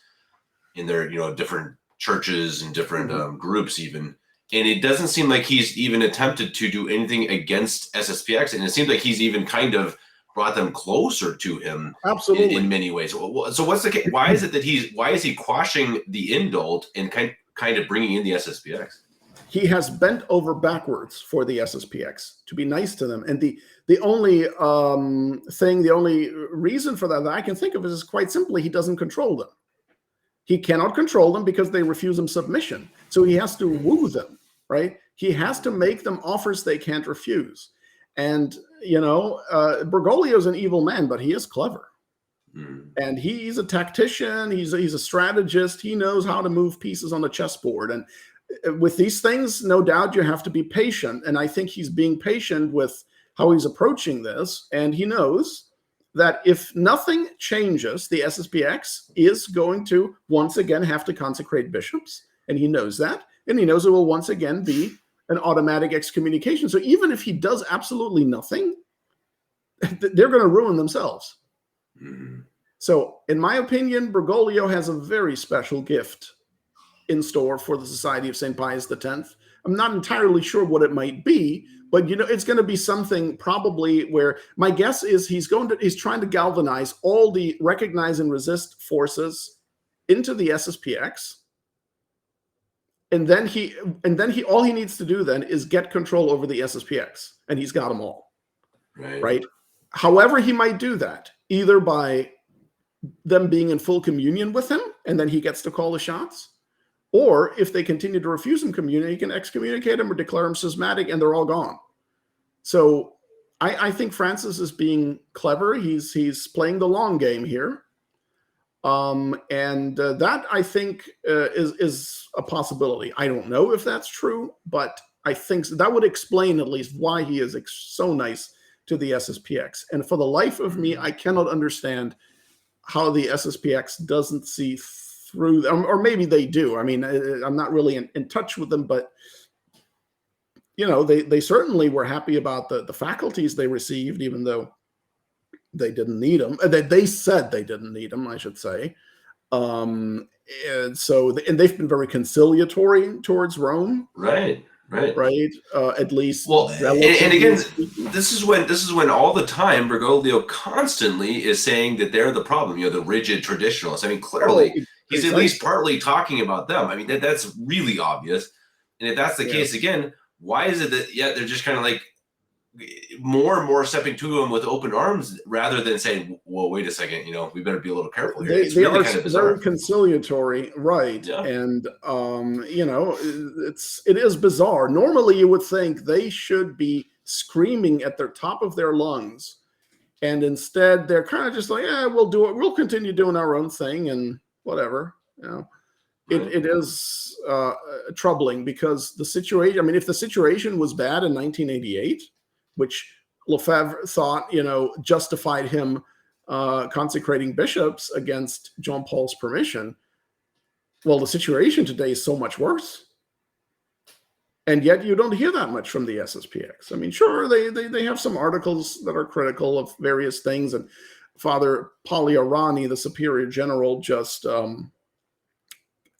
in their, different churches and different groups even. And it doesn't seem like he's even attempted to do anything against SSPX. And it seems like he's even kind of brought them closer to him. Absolutely. In many ways. So what's the case? Why is it that why is he quashing the indult and kind of bringing in the SSPX? He has bent over backwards for the SSPX to be nice to them. And the only the only reason for that I can think of is quite simply, he doesn't control them. He cannot control them because they refuse him submission. So he has to woo them, right? He has to make them offers they can't refuse. And, Bergoglio is an evil man, but he is clever. And he's a tactician. He's a strategist. He knows how to move pieces on the chessboard. And with these things, no doubt you have to be patient. And I think he's being patient with how he's approaching this. And he knows that if nothing changes, the SSPX is going to once again have to consecrate bishops, and he knows that, and he knows it will once again be an automatic excommunication. So even if he does absolutely nothing, they're going to ruin themselves. Mm. So in my opinion, Bergoglio has a very special gift in store for the Society of St. Pius X. I'm not entirely sure what it might be, but it's going to be something probably where my guess is he's trying to galvanize all the recognize and resist forces into the SSPX. And then all he needs to do then is get control over the SSPX, and he's got them all. Right? However, he might do that, either by them being in full communion with him, and then he gets to call the shots, or if they continue to refuse him communion, he can excommunicate him or declare him schismatic, and they're all gone. So I think Francis is being clever. He's playing the long game here. And that I think is a possibility. I don't know if that's true, but I think that would explain at least why he is so nice to the SSPX. And for the life of me, I cannot understand how the SSPX doesn't see through them, or maybe they do. I mean, I'm not really in touch with them, but they certainly were happy about the faculties they received, even though they didn't need them. They said they didn't need them, I should say. And they've been very conciliatory towards Rome. Right. At least. Well, and again, this is when all the time Bergoglio constantly is saying that they're the problem. The rigid traditionalists. I mean, clearly he's at least partly talking about them. I mean, that's really obvious. And if that's the case, again, why is it that they're just kind of like more and more stepping to him with open arms rather than saying, well, wait a second, we better be a little careful here. They really are kind of very conciliatory, right? Yeah. And it is bizarre. Normally you would think they should be screaming at the top of their lungs, and instead they're kind of just like, we'll do it, we'll continue doing our own thing and whatever. It is troubling, because the situation, I mean, if the situation was bad in 1988, which Lefebvre thought, justified him consecrating bishops against John Paul's permission, well, the situation today is so much worse. And yet you don't hear that much from the SSPX. I mean, sure, they have some articles that are critical of various things, and Father Pagliarani, the Superior General, just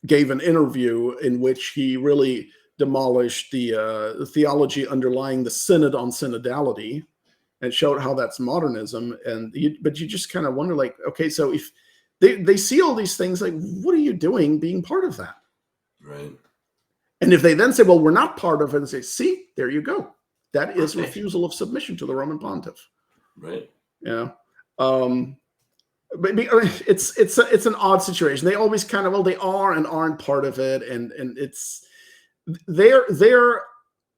gave an interview in which he really demolished the theology underlying the synod on synodality, and showed how that's modernism. But you just kind of wonder, like, okay, so if they see all these things, like, what are you doing being part of that? Right. And if they then say, well, we're not part of it, and say, see, there you go. That is refusal of submission to the Roman pontiff. Right. But it's an odd situation. They always kind of, they are and aren't part of it, and it's their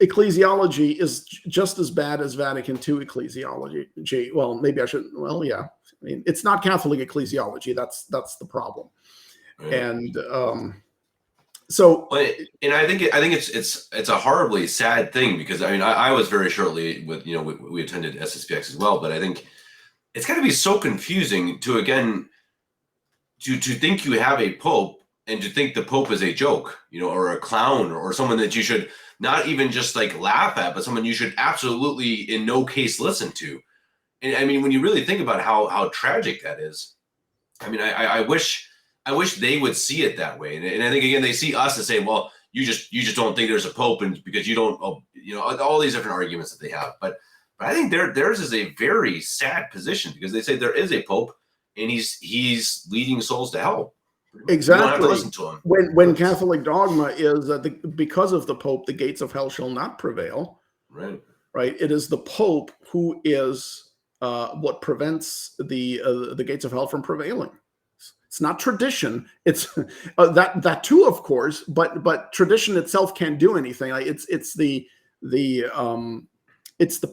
ecclesiology is just as bad as Vatican II ecclesiology. Well, maybe I shouldn't. Well, yeah. I mean, it's not Catholic ecclesiology. That's the problem. Right. And and I think it's a horribly sad thing, because I mean, I was very shortly with we attended SSPX as well, but I think it's got to be so confusing to think you have a pope, and to think the pope is a joke, or a clown, or someone that you should not even just like laugh at, but someone you should absolutely in no case listen to. And I mean, when you really think about how tragic that is, I mean, I wish they would see it that way. And I think, again, they see us and say, well, you just don't think there's a pope, and because you don't, all these different arguments that they have. But I think theirs is a very sad position, because they say there is a pope, and he's leading souls to hell. Exactly. You don't have to listen to him. When Catholic dogma is that because of the Pope, the gates of hell shall not prevail. Right. It is the Pope who is what prevents the gates of hell from prevailing. It's not tradition. It's that too, of course, but tradition itself can't do anything. It's the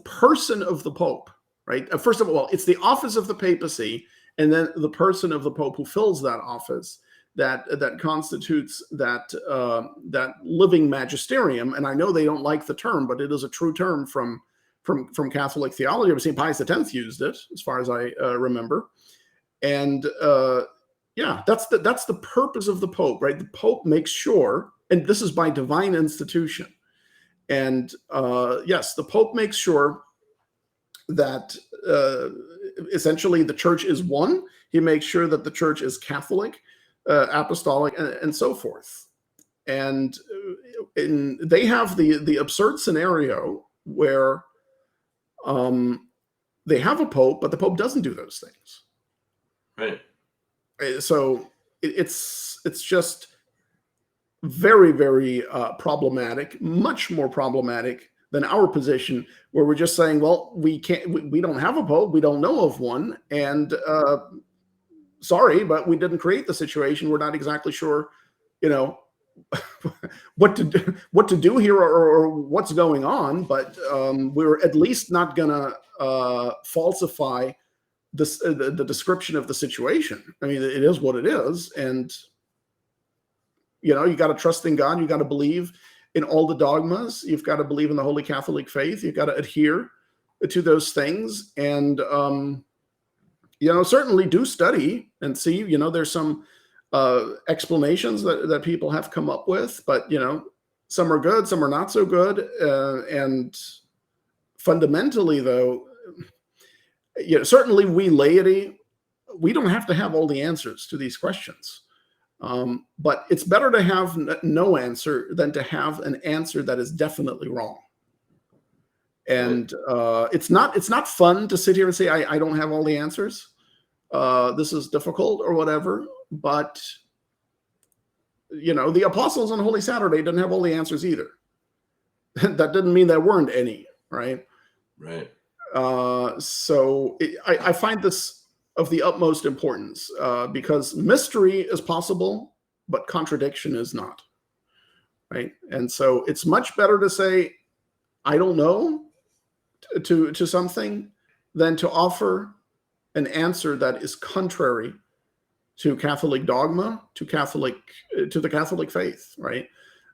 person of the Pope, right? First of all, it's the office of the papacy, and then the person of the Pope who fills that office that constitutes that living magisterium. And I know they don't like the term, but it is a true term from from Catholic theology. I've seen Pius X used it, as far as I remember. And yeah, that's the purpose of the Pope, right? The Pope makes sure, and this is by divine institution. And yes, the Pope makes sure that essentially the church is one. He makes sure that the church is Catholic, apostolic, and so forth. And they have the absurd scenario where they have a Pope, but the Pope doesn't do those things. Right. So it's just very, very problematic, much more problematic than our position, where we're just saying, well, we don't have a Pope, we don't know of one, and sorry, but we didn't create the situation. We're not exactly sure, what to do here or what's going on, but we're at least not gonna falsify this the description of the situation. I mean, it is what it is, and you got to trust in God. You got to believe in all the dogmas. You've got to believe in the Holy Catholic faith. You've got to adhere to those things, and certainly do study and see. There's some explanations that people have come up with, but some are good, some are not so good, and fundamentally, though, certainly we laity, we don't have to have all the answers to these questions. But it's better to have no answer than to have an answer that is definitely wrong. And it's not fun to sit here and say, I don't have all the answers. This is difficult or whatever. But, the apostles on Holy Saturday didn't have all the answers either. That didn't mean there weren't any, right? Right. So I find this of the utmost importance because mystery is possible, but contradiction is not, right? And so it's much better to say, I don't know to something than to offer an answer that is contrary to Catholic dogma, to the Catholic faith, right?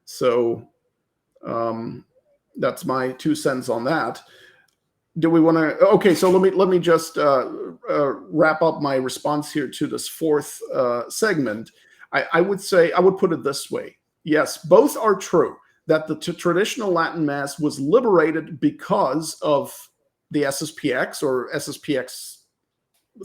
So that's my 2 cents on that. Do we want to? Okay, so let me just wrap up my response here to this fourth segment. I would put it this way: yes, both are true. That the traditional Latin Mass was liberated because of the SSPX or SSPX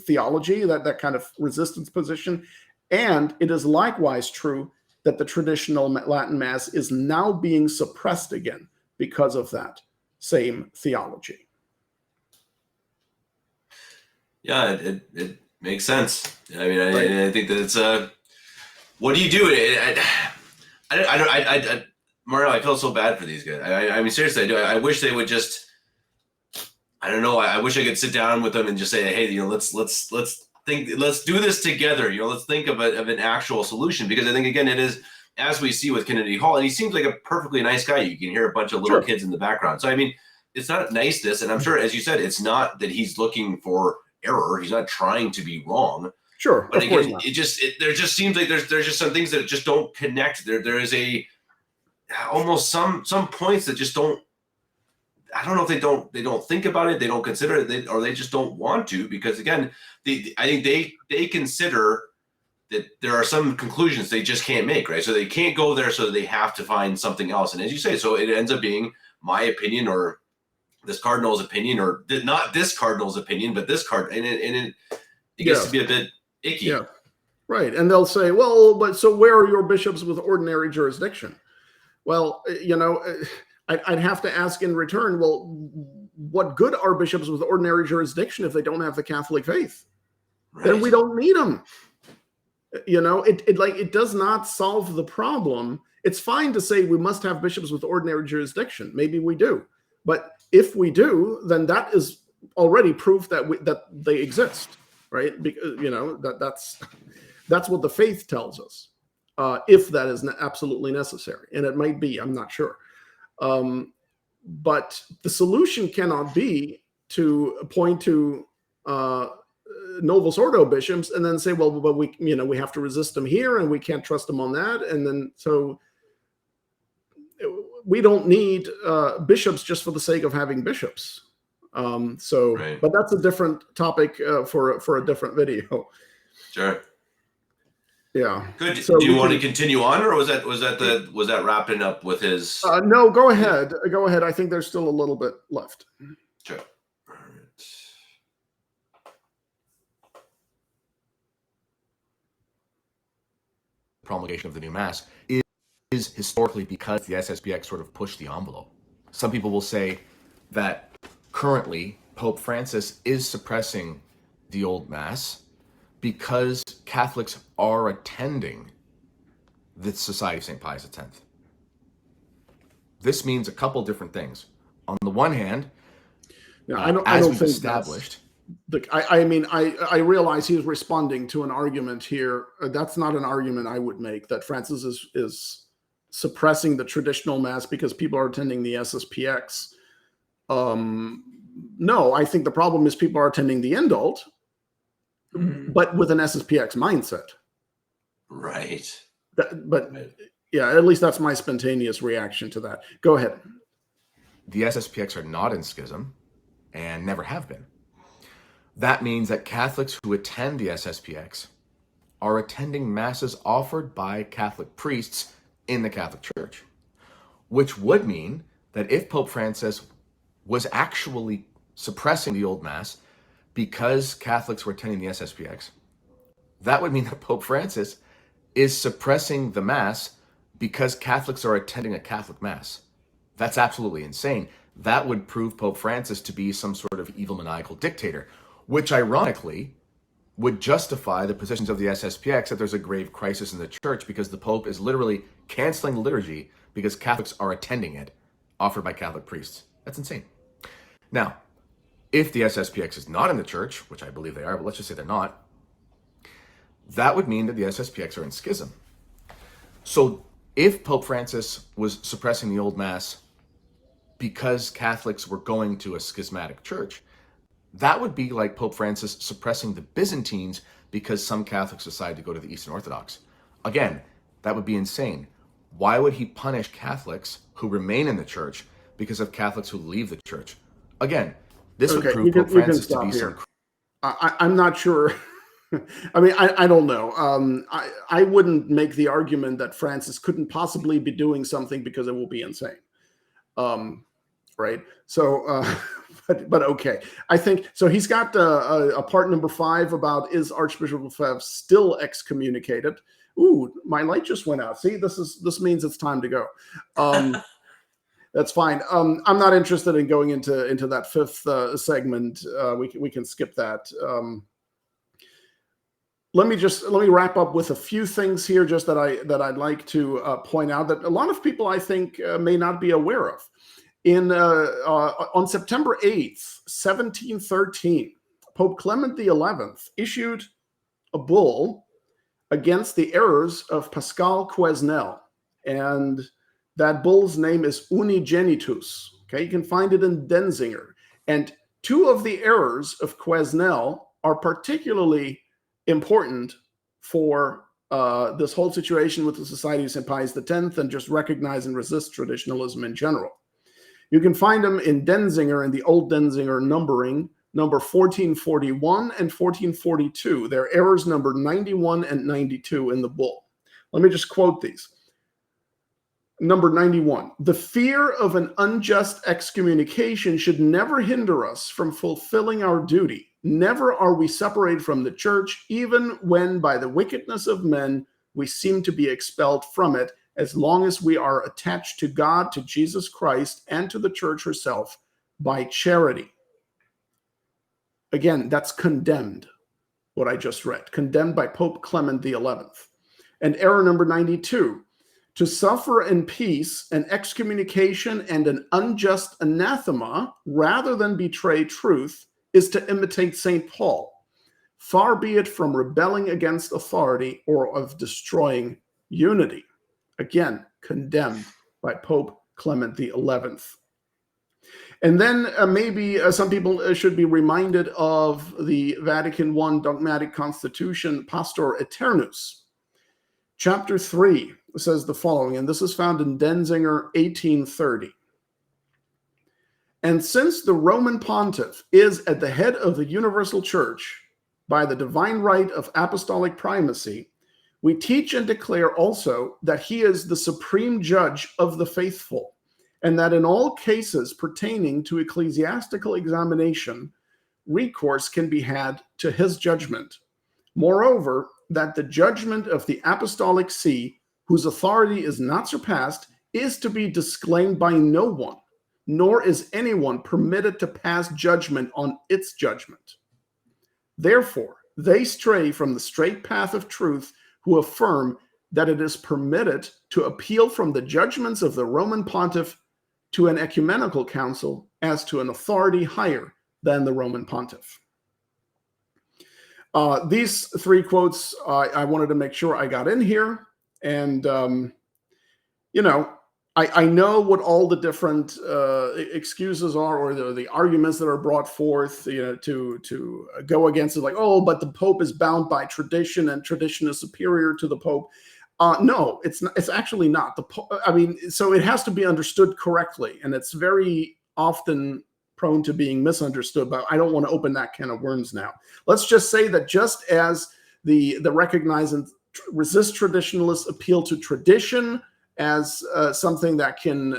theology, that kind of resistance position, and it is likewise true that the traditional Latin Mass is now being suppressed again because of that same theology. Yeah, it makes sense. I mean, Right. I think that it's what do you do? Mario, I feel so bad for these guys. I mean, seriously, I do. I wish they would just. I don't know. I wish I could sit down with them and just say, hey, let's think, let's do this together. Let's think of an actual solution, because I think, again, it is, as we see with Kennedy Hall, and he seems like a perfectly nice guy. You can hear a bunch of little kids in the background. So I mean, it's not niceness, and I'm sure, as you said, it's not that he's looking for error. He's not trying to be wrong. Sure, but of course again, not. there just seems like there's just some things that just don't connect. There is almost some points that just don't. I don't know if they don't think about it, they don't consider it, or they just don't want to, because again, I think they consider that there are some conclusions they just can't make, right? So they can't go there, so they have to find something else. And as you say, so it ends up being my opinion or this cardinal's opinion, or not this cardinal's opinion, but this card, and it gets to be a bit icky. Yeah, right. And they'll say, well, but so where are your bishops with ordinary jurisdiction? Well, I'd have to ask in return, well, what good are bishops with ordinary jurisdiction if they don't have the Catholic faith? Right. Then we don't need them. It does not solve the problem. It's fine to say we must have bishops with ordinary jurisdiction. Maybe we do. But if we do, then that is already proof that they exist, right? Because, that's what the faith tells us, if that is absolutely necessary. And it might be, I'm not sure. But the solution cannot be to point to Novus Ordo bishops and then say, well, but we have to resist them here and we can't trust them on that. And then so we don't need bishops just for the sake of having bishops. Right. But that's a different topic for a different video. Sure. Yeah. Good. So do you want to continue on, or was that wrapping up with his? No, go ahead. Go ahead. I think there's still a little bit left. Sure. All right. Promulgation of the new Mass is historically because the SSPX sort of pushed the envelope. Some people will say that currently Pope Francis is suppressing the old Mass because Catholics are attending the Society of St. Pius X. This means a couple different things. On the one hand, I don't think established. I realize he's responding to an argument here. That's not an argument I would make, that Francis is suppressing the traditional Mass because people are attending the SSPX. No, I think the problem is people are attending the indult, but with an SSPX mindset. Right. Yeah, at least that's my spontaneous reaction to that. Go ahead. The SSPX are not in schism and never have been. That means that Catholics who attend the SSPX are attending Masses offered by Catholic priests in the Catholic Church, which would mean that if Pope Francis was actually suppressing the old Mass because Catholics were attending the SSPX, that would mean that Pope Francis is suppressing the Mass because Catholics are attending a Catholic Mass. That's absolutely insane. That would prove Pope Francis to be some sort of evil maniacal dictator, which ironically would justify the positions of the SSPX that there's a grave crisis in the church because the Pope is literally canceling the liturgy because Catholics are attending it, offered by Catholic priests. That's insane. Now, if the SSPX is not in the church, which I believe they are, but let's just say they're not, that would mean that the SSPX are in schism. So if Pope Francis was suppressing the old Mass because Catholics were going to a schismatic church, that would be like Pope Francis suppressing the Byzantines because some Catholics decided to go to the Eastern Orthodox. Again, that would be insane. Why would he punish Catholics who remain in the church because of Catholics who leave the church? Again, this would prove Pope Francis to be some... I'm not sure. I mean, I don't know. I wouldn't make the argument that Francis couldn't possibly be doing something because it will be insane. Right? So, but okay. I think, so he's got a part number 5 about, is Archbishop Lefebvre still excommunicated? Ooh, my light just went out. See, this means it's time to go. That's fine. I'm not interested in going into that 5th segment. We can skip that. Let me wrap up with a few things here, just that I'd like to point out that a lot of people, I think, may not be aware of. On September 8th, 1713, Pope Clement XI issued a bull against the errors of Pascal Quesnel, and that bull's name is Unigenitus. Okay, you can find it in Denzinger, and 2 of the errors of Quesnel are particularly important for this whole situation with the Society of St. Pius X, and just recognize and resist traditionalism in general. You can find them in Denzinger, in the old Denzinger numbering, number 1441 and 1442. They're errors number 91 and 92 in the bull. Let me just quote these. Number 91, the fear of an unjust excommunication should never hinder us from fulfilling our duty. Never are we separated from the church, even when by the wickedness of men we seem to be expelled from it, as long as we are attached to God, to Jesus Christ, and to the church herself by charity. Again, that's condemned, what I just read, condemned by Pope Clement XI. And error number 92, to suffer in peace an excommunication and an unjust anathema rather than betray truth is to imitate St. Paul. Far be it from rebelling against authority or of destroying unity. Again, condemned by Pope Clement XI. And then maybe some people should be reminded of the Vatican I dogmatic constitution, Pastor Aeternus. Chapter 3 says the following, and this is found in Denzinger 1830. And since the Roman pontiff is at the head of the universal church by the divine right of apostolic primacy, we teach and declare also that he is the supreme judge of the faithful, and that in all cases pertaining to ecclesiastical examination, recourse can be had to his judgment. Moreover, that the judgment of the Apostolic See, whose authority is not surpassed, is to be disclaimed by no one, nor is anyone permitted to pass judgment on its judgment. Therefore, they stray from the straight path of truth who affirm that it is permitted to appeal from the judgments of the Roman pontiff to an ecumenical council as to an authority higher than the Roman pontiff. These three quotes I wanted to make sure I got in here. And, I know what all the different excuses are, or the arguments that are brought forth, to go against it, like, oh, but the Pope is bound by tradition and tradition is superior to the Pope. No, it's not, it's actually not. So it has to be understood correctly, and it's very often prone to being misunderstood, but I don't want to open that can of worms now. Let's just say that just as the recognize and resist traditionalists appeal to tradition as something that can,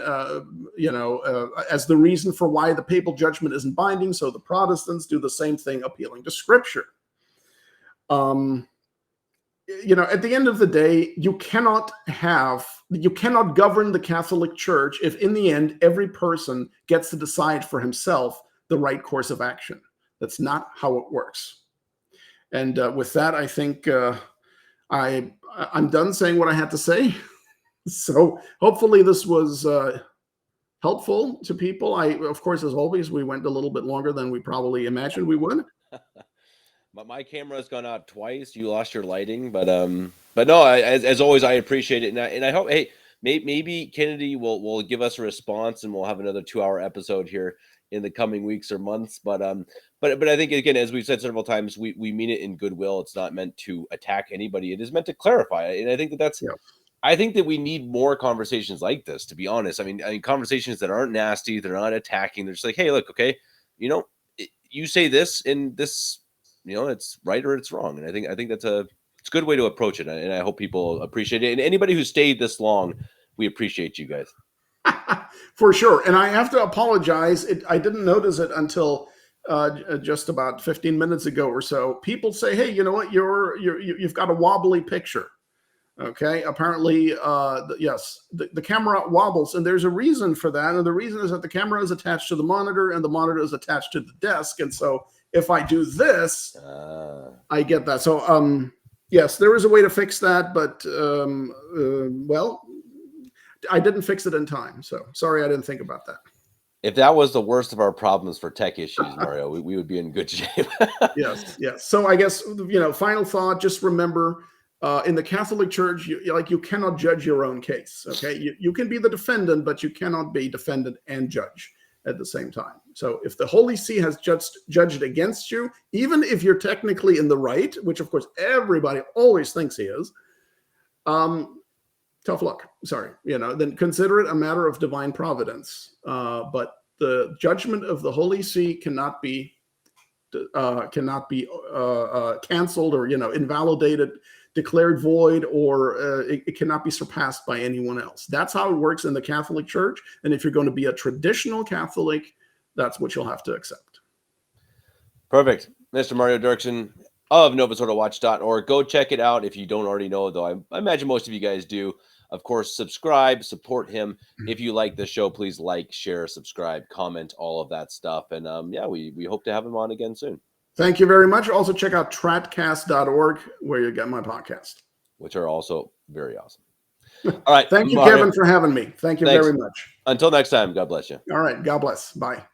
as the reason for why the papal judgment isn't binding, so the Protestants do the same thing, appealing to Scripture. At the end of the day, you cannot govern the Catholic Church if in the end every person gets to decide for himself the right course of action. That's not how it works. And with that, I think I'm done saying what I had to say. So hopefully this was helpful to people. Of course, as always, we went a little bit longer than we probably imagined we would. But my camera has gone out twice. You lost your lighting, but no. As always, I appreciate it, and I hope. Hey, maybe Kennedy will give us a response, and we'll have another 2-hour episode here in the coming weeks or months. But I think, again, as we've said several times, we mean it in goodwill. It's not meant to attack anybody. It is meant to clarify, and I think that's. Yeah. I think that we need more conversations like this, to be honest. I mean, conversations that aren't nasty, they're not attacking. They're just like, hey, look, okay, you say this and this, it's right or it's wrong. And I think it's a good way to approach it. And I hope people appreciate it. And anybody who stayed this long, we appreciate you guys. For sure. And I have to apologize. I didn't notice it until just about 15 minutes ago or so. People say, hey, you know what? You've got a wobbly picture. Okay, apparently, yes, the camera wobbles, and there's a reason for that. And the reason is that the camera is attached to the monitor, and the monitor is attached to the desk. And so if I do this, I get that. So, yes, there is a way to fix that, but, well, I didn't fix it in time. So sorry, I didn't think about that. If that was the worst of our problems for tech issues, Mario, we would be in good shape. Yes. So I guess, final thought, just remember, in the Catholic Church, you cannot judge your own case. Okay, you can be the defendant, but you cannot be defendant and judge at the same time. So if the Holy See has judged against you, even if you're technically in the right, which of course everybody always thinks he is, tough luck. Sorry, then consider it a matter of divine providence. But the judgment of the Holy See cannot be canceled or invalidated, declared void, or it cannot be surpassed by anyone else. That's how it works in the Catholic Church. And if you're going to be a traditional Catholic, that's what you'll have to accept. Perfect. Mr. Mario Dirksen of NovusOrdoWatch.org. Go check it out if you don't already know, though. I imagine most of you guys do. Of course, subscribe, support him. If you like the show, please like, share, subscribe, comment, all of that stuff. And we hope to have him on again soon. Thank you very much. Also check out TRADCAST.org where you get my podcast, which are also very awesome. All right. Thank you, Mario. Kevin, for having me. Thanks. Very much. Until next time, God bless you. All right. God bless. Bye.